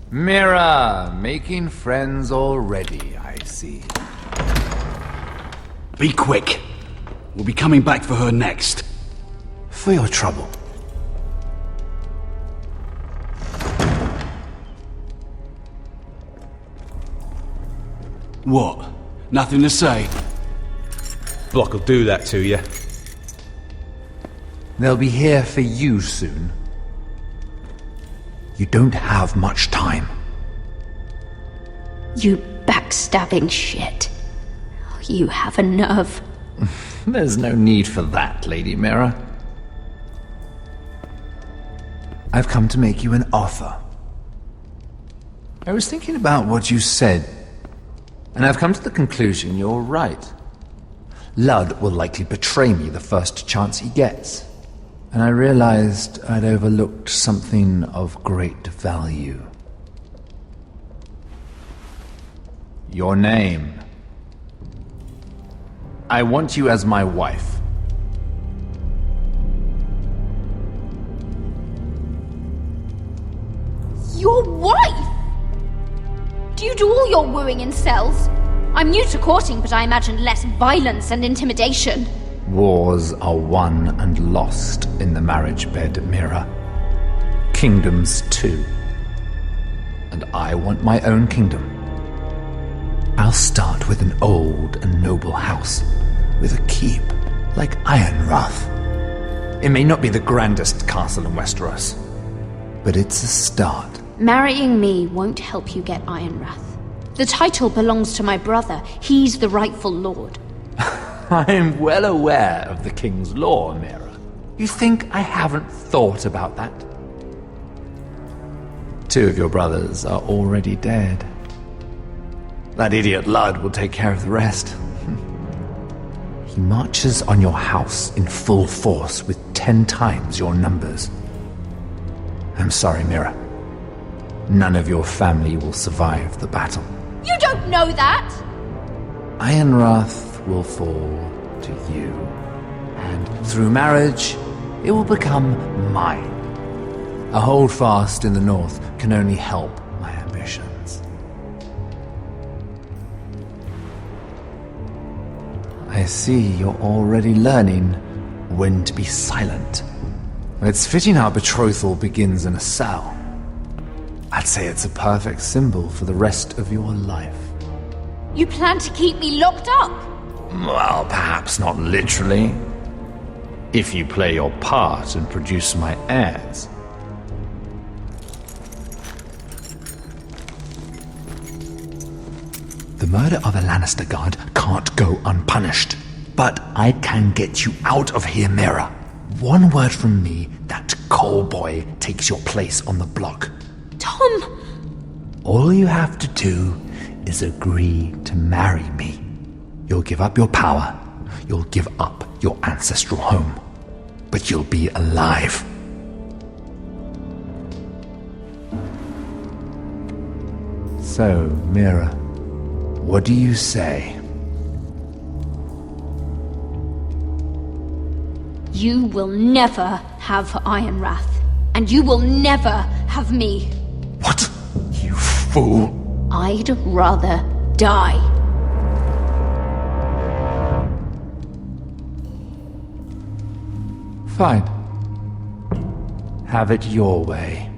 Mira, making friends already, I see. Be quick. We'll be coming back for her next. For your trouble. What? Nothing to say? Block will do that to you. They'll be here for you soon. You don't have much time. You backstabbing shit. You have a nerve. There's no need for that, Lady Mira. I've come to make you an offer. I was thinking about what you said, and I've come to the conclusion you're right. Ludd will likely betray me the first chance he gets. And I realized I'd overlooked something of great value. Your name. I want you as my wife. Your wife? Do you do all your wooing in cells? I'm new to courting, but I imagine less violence and intimidation. Wars are won and lost in the marriage bed, Mira. Kingdoms too. And I want my own kingdom. I'll start with an old and noble house, with a keep, like Ironrath. It may not be the grandest castle in Westeros, but it's a start. Marrying me won't help you get Ironrath. The title belongs to my brother. He's the rightful lord. I'm well aware of the king's law, Mira. You think I haven't thought about that? 2 of your brothers are already dead. That idiot Ludd will take care of the rest. He marches on your house in full force with 10 times your numbers. I'm sorry, Mira. None of your family will survive the battle. You don't know that! Ironrath will fall to you, and through marriage, it will become mine. A holdfast in the north can only help my ambitions. I see you're already learning when to be silent. It's fitting our betrothal begins in a cell. I'd say it's a perfect symbol for the rest of your life. You plan to keep me locked up? Well, perhaps not literally. If you play your part and produce my heirs. The murder of a Lannister guard can't go unpunished. But I can get you out of here, Mira. One word from me, that coal boy takes your place on the block. Tom! All you have to do is agree to marry me. You'll give up your power. You'll give up your ancestral home. But you'll be alive. So, Mira, what do you say? You will never have Ironwrath. And you will never have me. What? You fool. I'd rather die. Fine. Have it your way.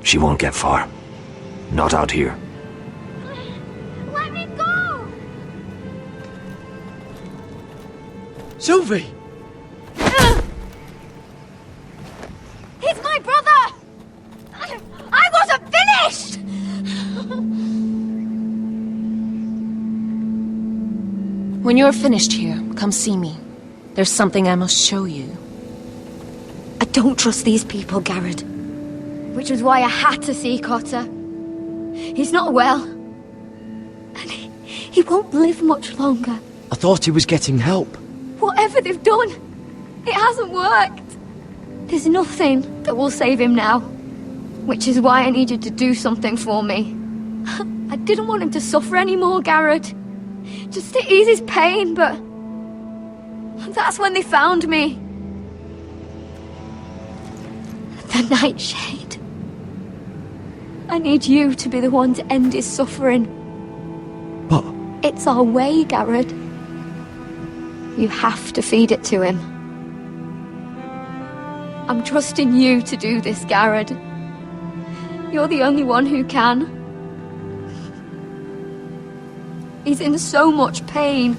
She won't get far. Not out here. Let me go! Sylvie! He's my brother! I wasn't finished! When you're finished here, come see me. There's something I must show you. I don't trust these people, Garrett. Which was why I had to see Cotter. He's not well. And he won't live much longer. I thought he was getting help. Whatever they've done, it hasn't worked. There's nothing that will save him now. Which is why I needed to do something for me. I didn't want him to suffer anymore, Garrett. Just to ease his pain, but... that's when they found me. The Nightshade. I need you to be the one to end his suffering. But... it's our way, Garrett. You have to feed it to him. I'm trusting you to do this, Garrett. You're the only one who can. He's in so much pain.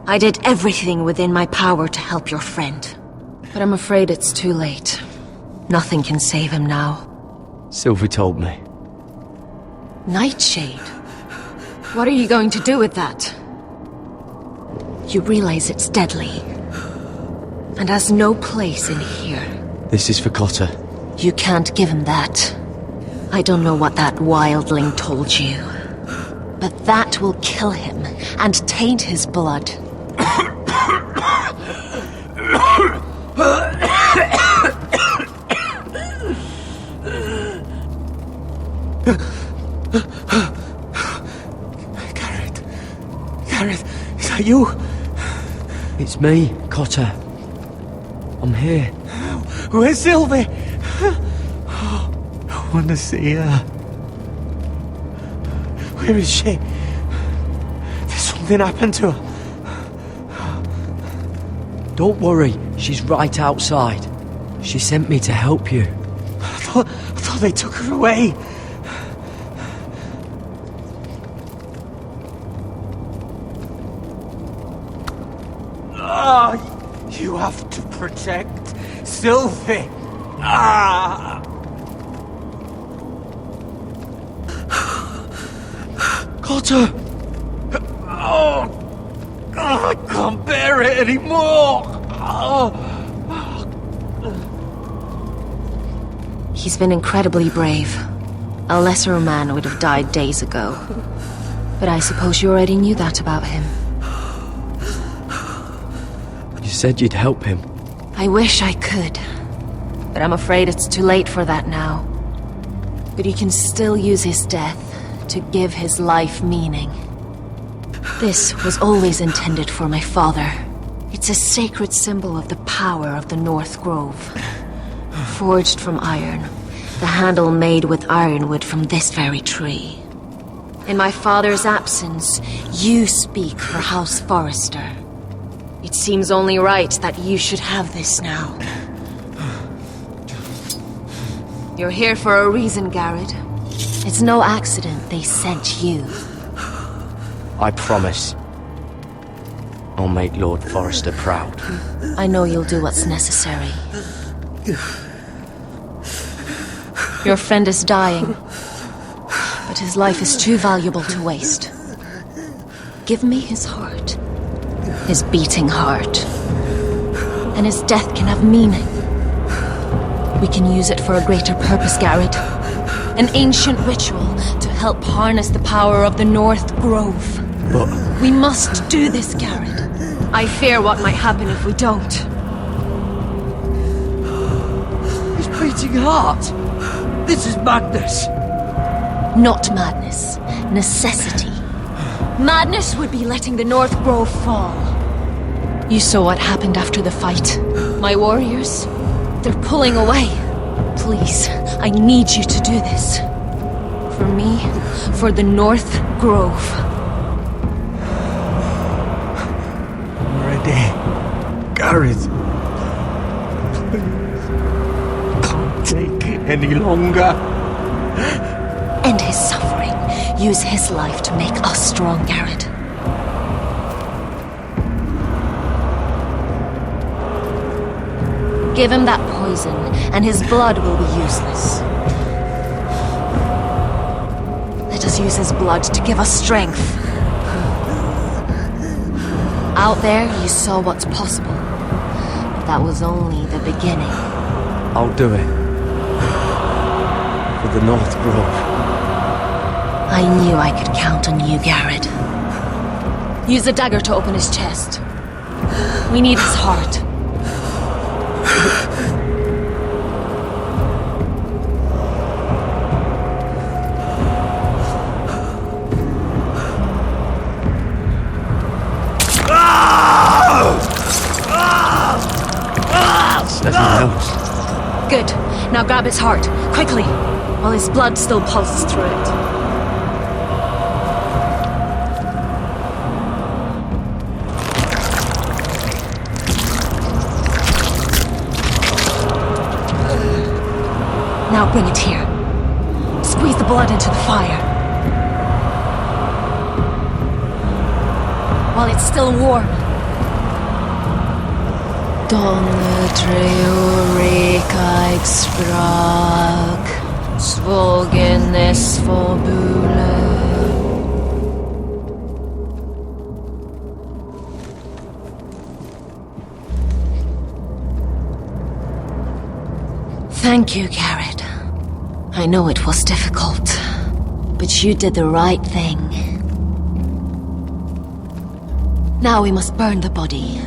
I did everything within my power to help your friend. But I'm afraid it's too late. Nothing can save him now. Sylvie told me. Nightshade? What are you going to do with that? You realize it's deadly. And has no place in here. This is for Cotter. You can't give him that. I don't know what that wildling told you. But that will kill him and taint his blood. Garrett, is that you? It's me, Cotter. I'm here. Where's Sylvie? I want to see her. Where is she? There's something happened to her. Don't worry, she's right outside. She sent me to help you. I thought they took her away. You have to protect Sylvie. Ah! Cotter! Oh, I can't bear it anymore! He's been incredibly brave. A lesser man would have died days ago. But I suppose you already knew that about him. You said you'd help him. I wish I could. But I'm afraid it's too late for that now. But he can still use his death to give his life meaning. This was always intended for my father. It's a sacred symbol of the power of the North Grove. Forged from iron, the handle made with ironwood from this very tree. In my father's absence, you speak for House Forrester. It seems only right that you should have this now. You're here for a reason, Garrett. It's no accident they sent you. I promise. I'll make Lord Forrester proud. I know you'll do what's necessary. Your friend is dying, but his life is too valuable to waste. Give me his heart, his beating heart, and his death can have meaning. We can use it for a greater purpose, Garrett. An ancient ritual to help harness the power of the North Grove. But we must do this, Garrett. I fear what might happen if we don't. His beating heart! This is madness! Not madness. Necessity. Madness would be letting the North Grove fall. You saw what happened after the fight. My warriors, they're pulling away. Please, I need you to do this. For me, for the North Grove. I'm ready. Garrett. Please. Can't take it any longer. End his suffering. Use his life to make us strong, Garrett. Give him that poison, and his blood will be useless. Let us use his blood to give us strength. Out there, you saw what's possible. But that was only the beginning. I'll do it. For the North Grove. I knew I could count on you, Garrett. Use the dagger to open his chest. We need his heart. Good. Now grab his heart, quickly, while his blood still pulses through it. Now bring it here. Squeeze the blood into the fire. While it's still warm. Donne treurekaig sprak, svogenes fabule. Thank you, Garrett. I know it was difficult, but you did the right thing. Now we must burn the body.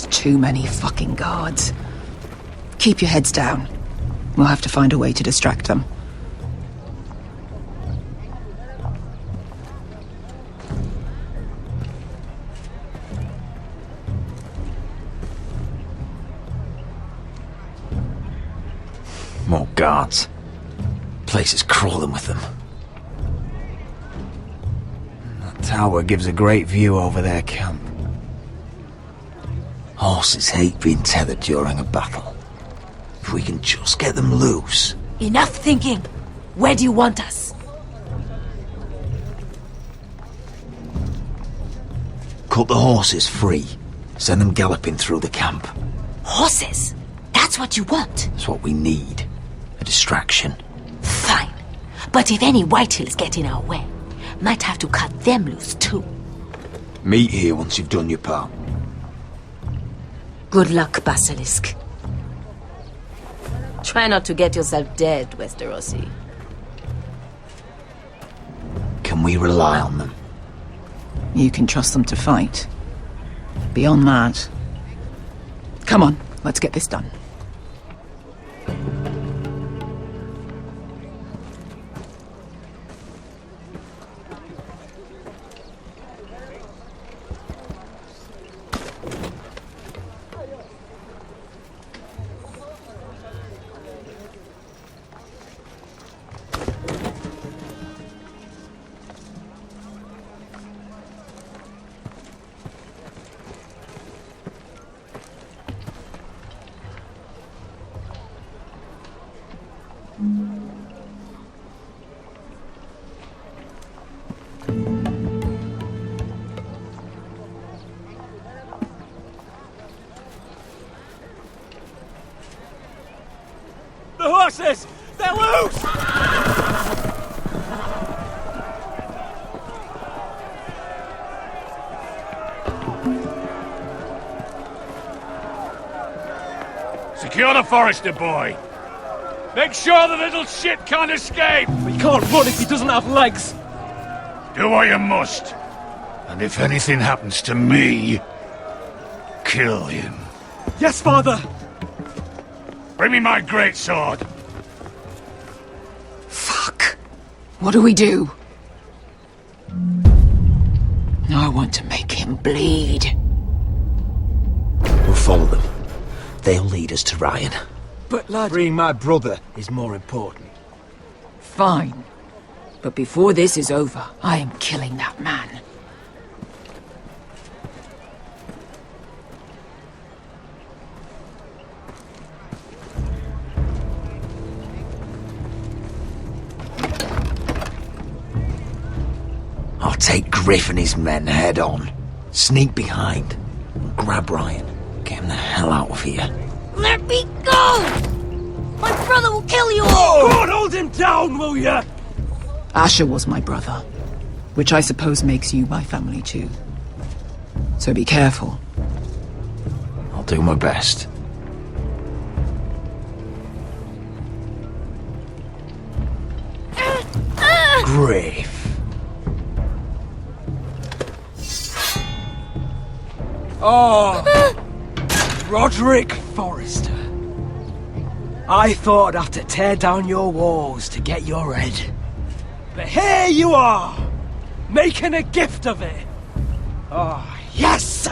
Too many fucking guards. Keep your heads down. We'll have to find a way to distract them. More guards. Place is crawling with them. tower gives a great view over their camp. Horses hate being tethered during a battle. If we can just get them loose... Enough thinking! Where do you want us? Cut the horses free. Send them galloping through the camp. Horses? That's what you want? That's what we need. A distraction. Fine. But if any Whitehills get in our way, might have to cut them loose too. Meet here once you've done your part. Good luck, Basilisk. Try not to get yourself dead, Westerosi. Can we rely on them? You can trust them to fight. Beyond that... Come on, let's get this done. The horses! They're loose! Secure the Forester boy. Make sure the little shit can't escape. We can't run if he doesn't have legs. Do what you must. And if anything happens to me, kill him. Yes, father! Bring me my greatsword. Fuck. What do we do? I want to make him bleed. We'll follow them. They'll lead us to Ryan. But lad... Freeing my brother is more important. Fine. But before this is over, I am killing that man. I'll take Griff and his men head on. Sneak behind. And grab Ryan. Get him the hell out of here. Let me go! My brother will kill you all! Oh, God, hold him down, will ya? Asher was my brother, which I suppose makes you my family too. So be careful. I'll do my best. Griff. Oh, Roderick Forrester. I thought I'd have to tear down your walls to get your head. But here you are, making a gift of it. Oh, yes!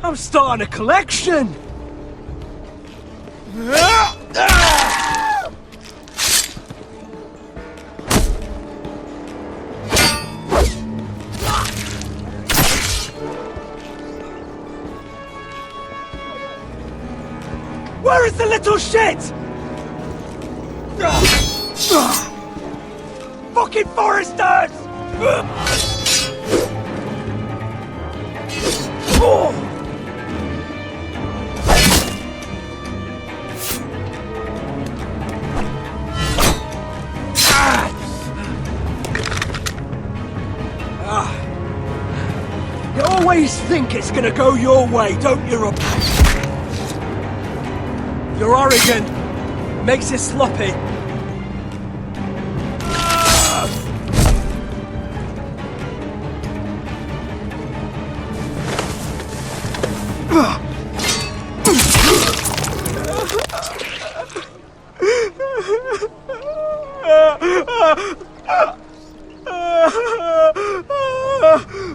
I'm starting a collection! Where is the little shit? Fucking Foresters! You always think it's gonna go your way, don't you, Rob? You're arrogant. Makes it sloppy.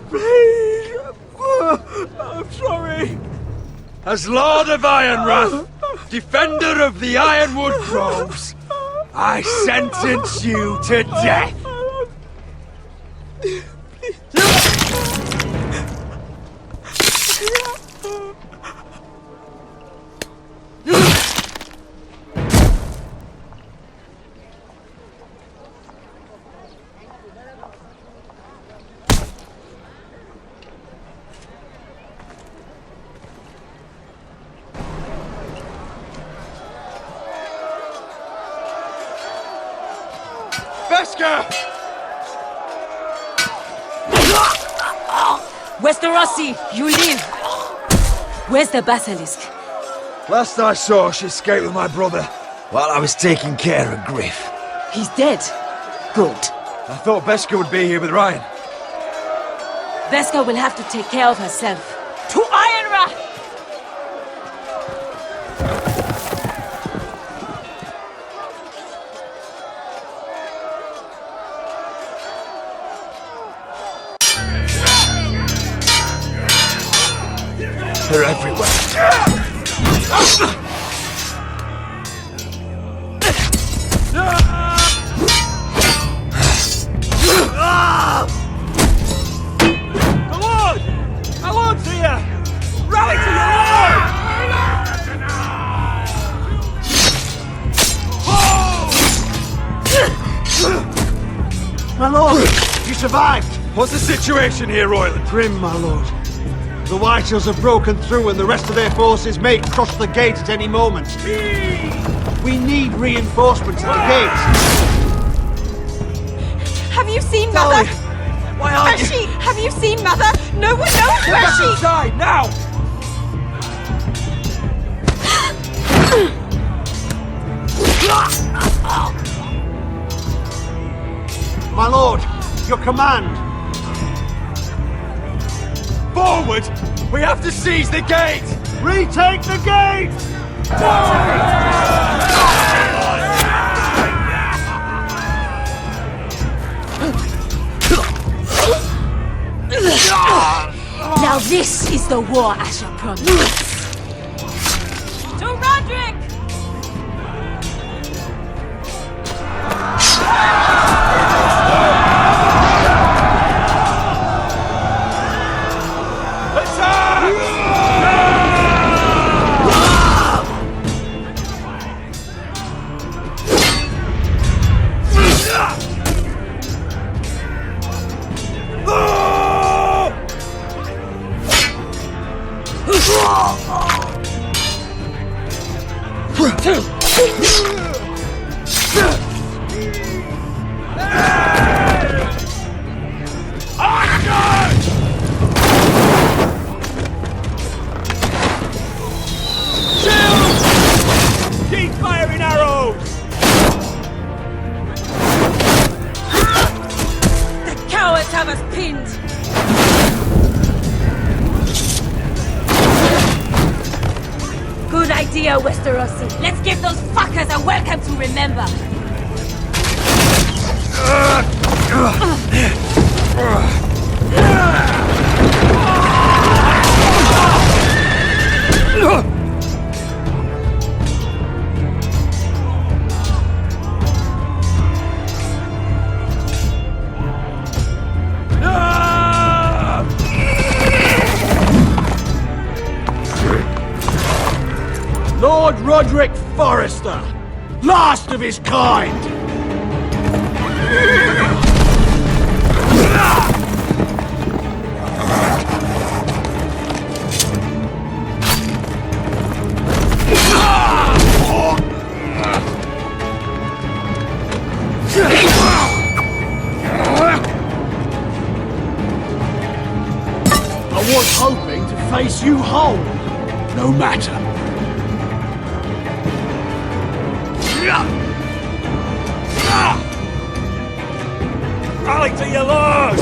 Please. I'm sorry. As Lord of Ironrath, defender of the Ironwood Groves, I sentence you to death. Veska! Westerosi, you live! Where's the basilisk? Last I saw, she escaped with my brother. While I was taking care of Griff. He's dead. Good. I thought Veska would be here with Ryan. Veska will have to take care of herself. To Ironra! They're everywhere. My lord's here! Rally to your lord! My lord, you survived! What's the situation here, Royland? Grim, my lord. The Whitehills have broken through and the rest of their forces may cross the gate at any moment. We need reinforcements at the gate. Have you seen Mother? Why aren't Where's she? Have you seen Mother? No one knows where she... inside, now! My lord, your command. Forward! We have to seize the gate! Retake the gate! Now this is the war Asher promised. To Roderick! Keep firing arrows! The cowards have us pinned! Good idea, Westerosi. Let's give those fuckers a welcome to remember. Lord Roderick Forrester, last of his kind! I was hoping to face you whole. No matter. Rally to your lord!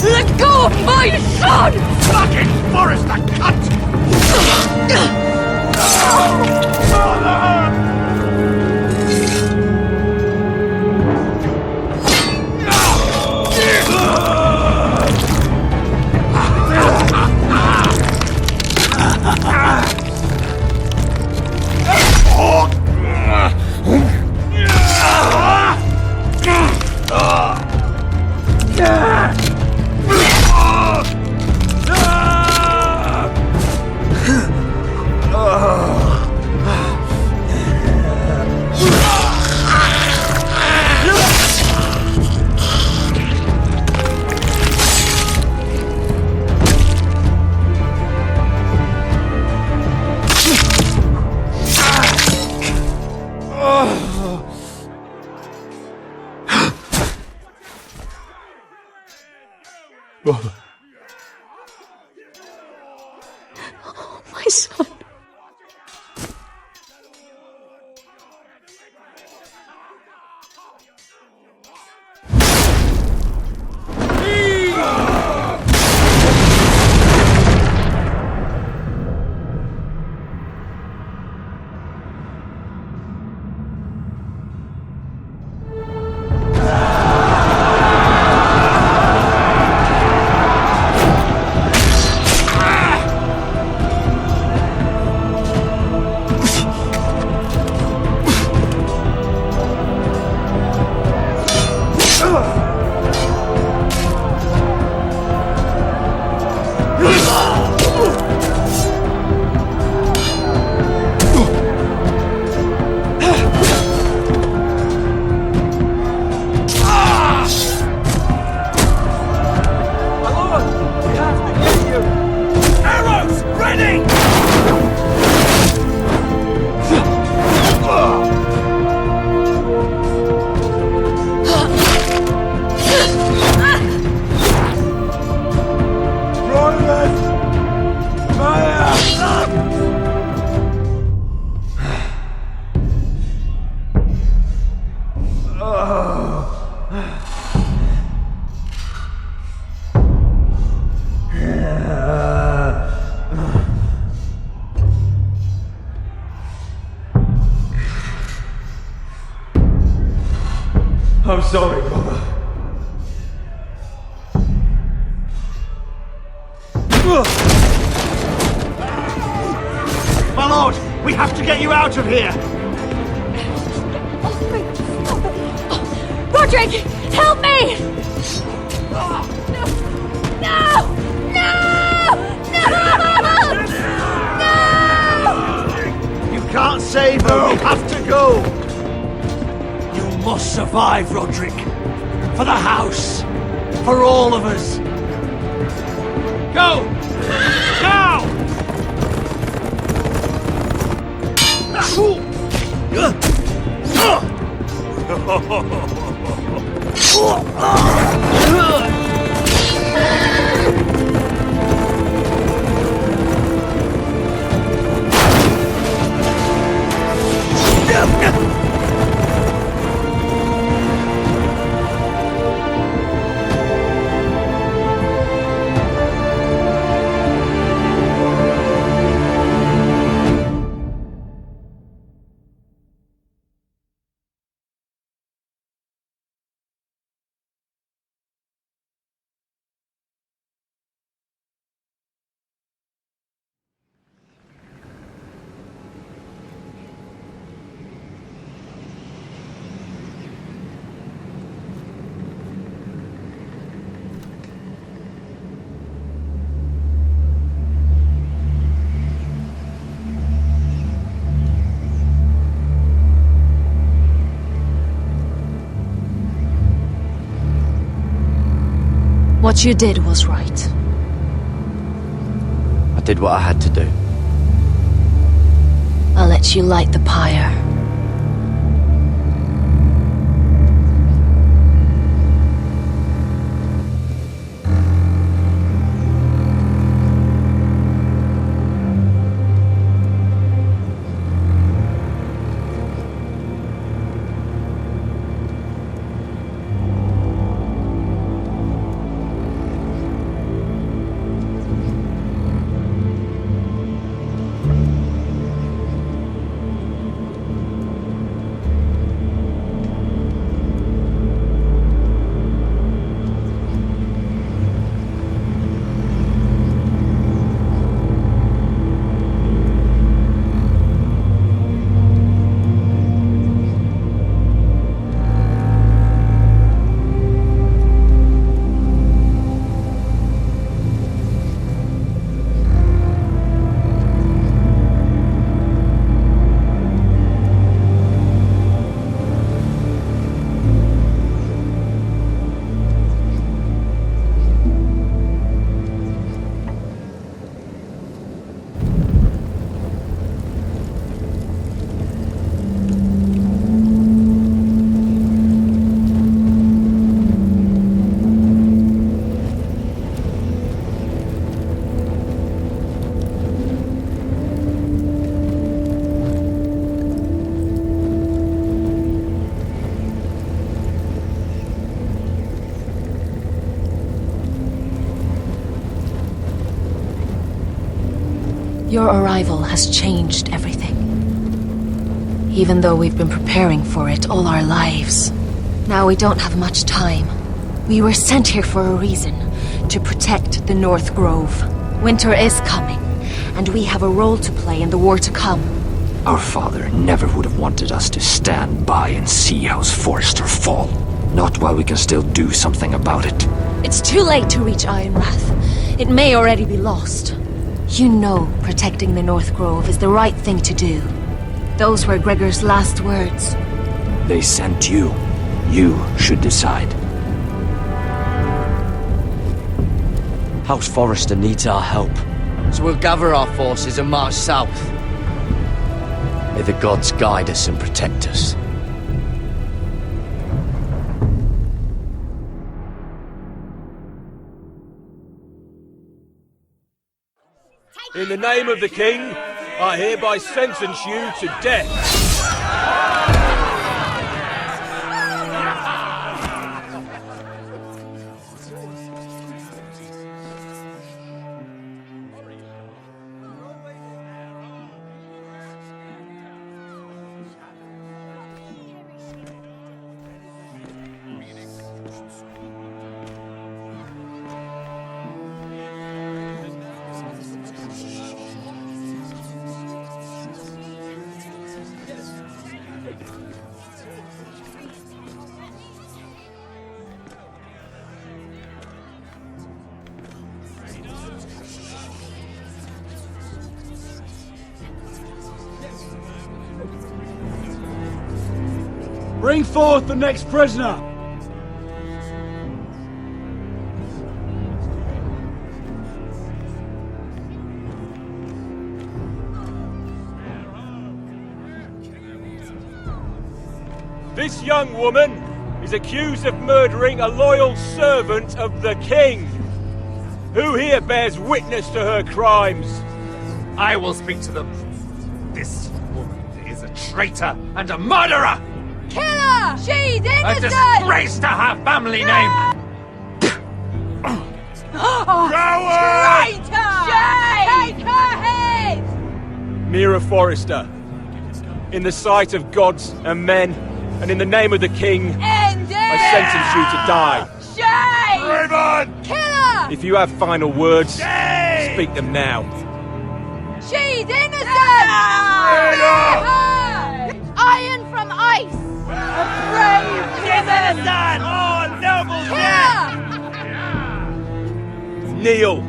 Let go of my son! Fucking Forrester, cunt! Brother. Oh, my son. I'm sorry, brother. My lord, we have to get you out of here! Roderick, help me! No! No! No! You can't save her, we have to go! You must survive, Roderick. For the house. For all of us. Go! Now! What you did was right. I did what I had to do. I'll let you light the pyre. Your arrival has changed everything. Even though we've been preparing for it all our lives. Now we don't have much time. We were sent here for a reason. To protect the North Grove. Winter is coming, and we have a role to play in the war to come. Our father never would have wanted us to stand by and see House Forrester fall. Not while we can still do something about it. It's too late to reach Ironwrath. It may already be lost. You know protecting the North Grove is the right thing to do. Those were Gregor's last words. They sent you. You should decide. House Forrester needs our help. So we'll gather our forces and march south. May the gods guide us and protect us. In the name of the king, I hereby sentence you to death. Bring forth the next prisoner! This young woman is accused of murdering a loyal servant of the king. Who here bears witness to her crimes? I will speak to them. This woman is a traitor and a murderer! Kill her! She's innocent! A disgrace to her family name! Coward! Take her head! Mira Forrester, in the sight of gods and men, and in the name of the king, I sentence you to die. Shame! Raven! Kill her! If you have final words, speak them now. She's innocent! Iron from ice! A brave innocent! Oh, noble death! Kneel!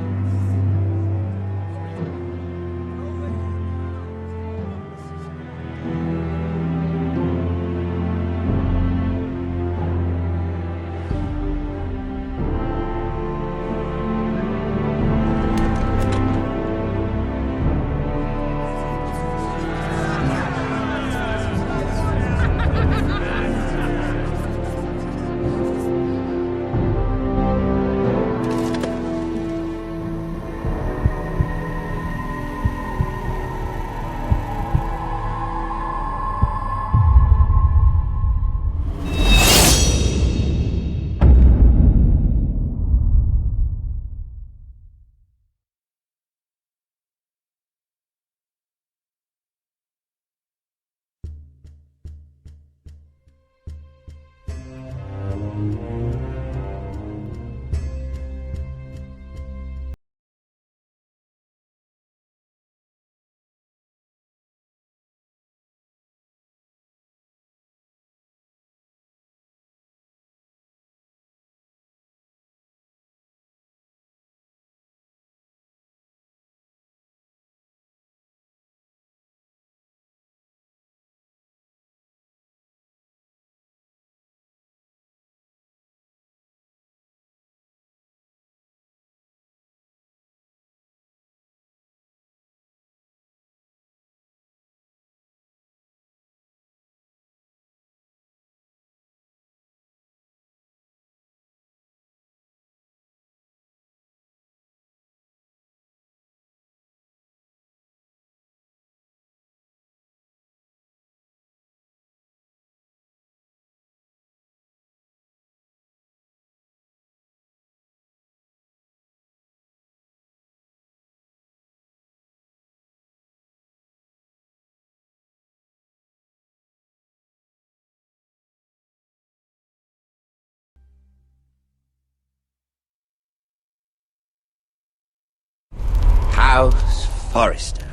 Forrester.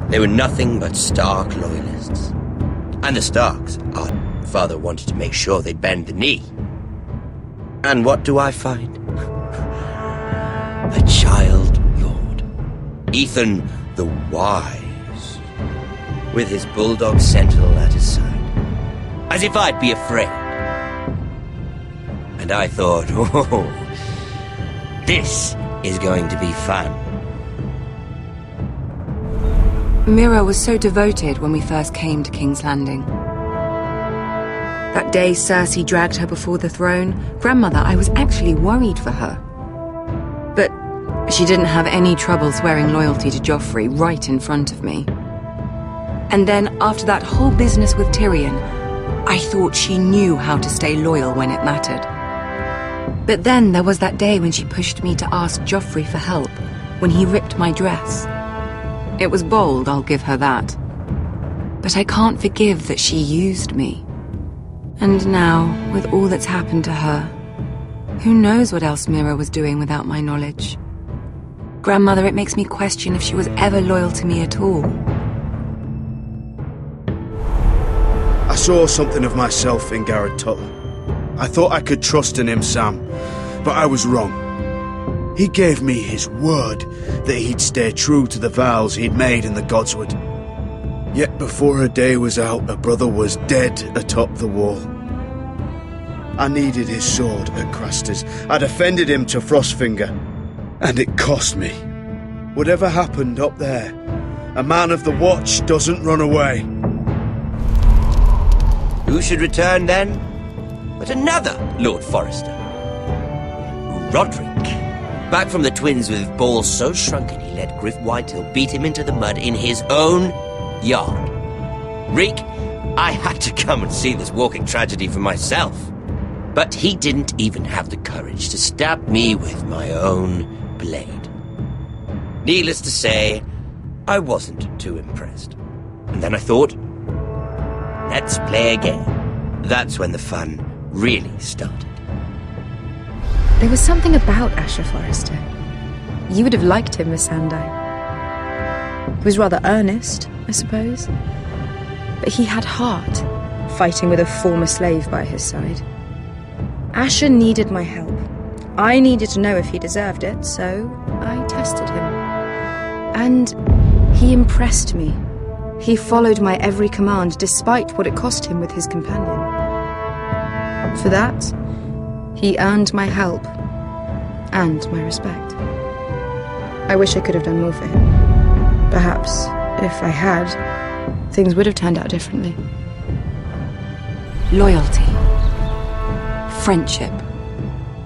They were nothing but Stark loyalists. And the Starks, our father wanted to make sure they'd bend the knee. And what do I find? A child lord. Ethan the Wise. With his bulldog sentinel at his side. As if I'd be afraid. And I thought, oh, this is going to be fun. Mira was so devoted when we first came to King's Landing. That day Cersei dragged her before the throne, Grandmother, I was actually worried for her. But she didn't have any trouble swearing loyalty to Joffrey right in front of me. And then, after that whole business with Tyrion, I thought she knew how to stay loyal when it mattered. But then there was that day when she pushed me to ask Joffrey for help, when he ripped my dress. It was bold, I'll give her that. But I can't forgive that she used me. And now, with all that's happened to her, who knows what else Mira was doing without my knowledge? Grandmother, it makes me question if she was ever loyal to me at all. I saw something of myself in Garrett Tuttle. I thought I could trust in him, Sam, but I was wrong. He gave me his word that he'd stay true to the vows he'd made in the Godswood. Yet before a day was out, a brother was dead atop the wall. I needed his sword at Craster's. I defended him to Frostfinger, and it cost me. Whatever happened up there, a man of the Watch doesn't run away. Who should return then? But another Lord Forrester. Roderick. Back from the Twins with balls so shrunken he let Griff Whitehill beat him into the mud in his own yard. Rick, I had to come and see this walking tragedy for myself. But he didn't even have the courage to stab me with my own blade. Needless to say, I wasn't too impressed. And then I thought, let's play a game. That's when the fun really started. There was something about Asher Forrester. You would have liked him, Miss Sandai. He was rather earnest, I suppose. But he had heart, fighting with a former slave by his side. Asher needed my help. I needed to know if he deserved it, so I tested him. And he impressed me. He followed my every command, despite what it cost him with his companion. For that, he earned my help and my respect. I wish I could have done more for him. Perhaps, if I had, things would have turned out differently. Loyalty. Friendship.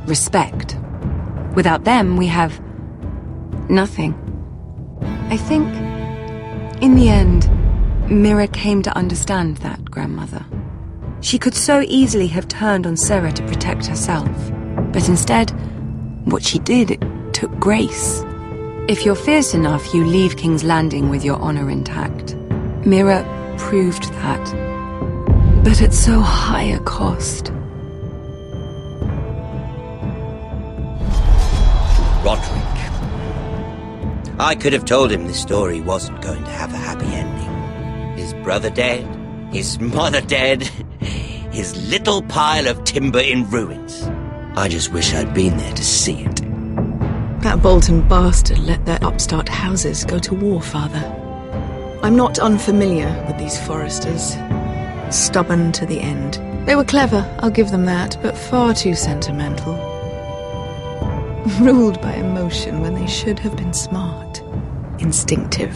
Respect. Without them, we have nothing. I think, in the end, Mira came to understand that, Grandmother. She could so easily have turned on Sarah to protect herself. But instead, what she did, it took grace. If you're fierce enough, you leave King's Landing with your honor intact. Mira proved that. But at so high a cost. Roderick. I could have told him this story wasn't going to have a happy ending. His brother dead, his mother dead, his little pile of timber in ruins. I just wish I'd been there to see it. That Bolton bastard let their upstart houses go to war, Father. I'm not unfamiliar with these Forresters. Stubborn to the end. They were clever, I'll give them that, but far too sentimental. Ruled by emotion when they should have been smart. Instinctive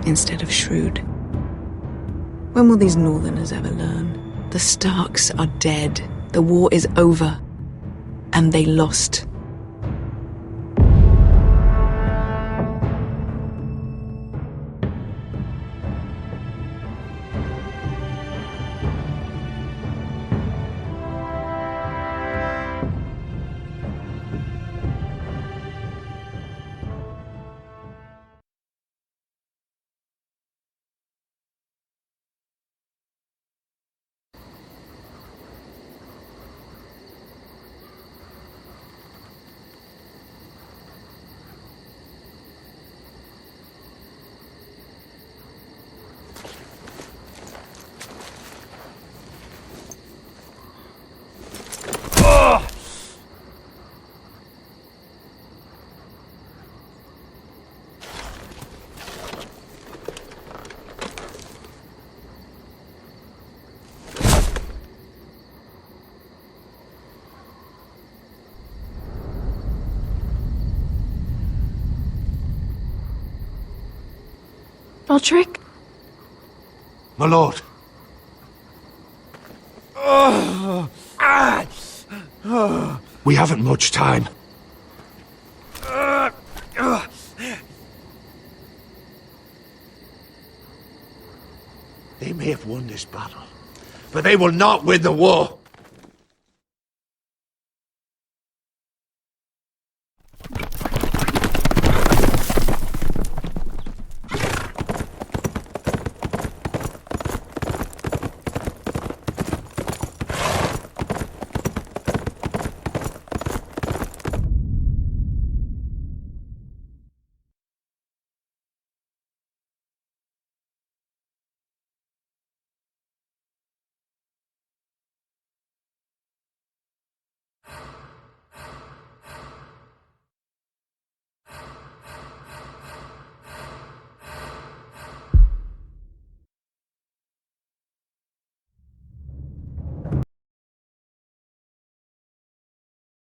instead of shrewd. When will these Northerners ever learn? The Starks are dead. The war is over. And they lost. Roderick? My lord. We haven't much time. They may have won this battle, but they will not win the war.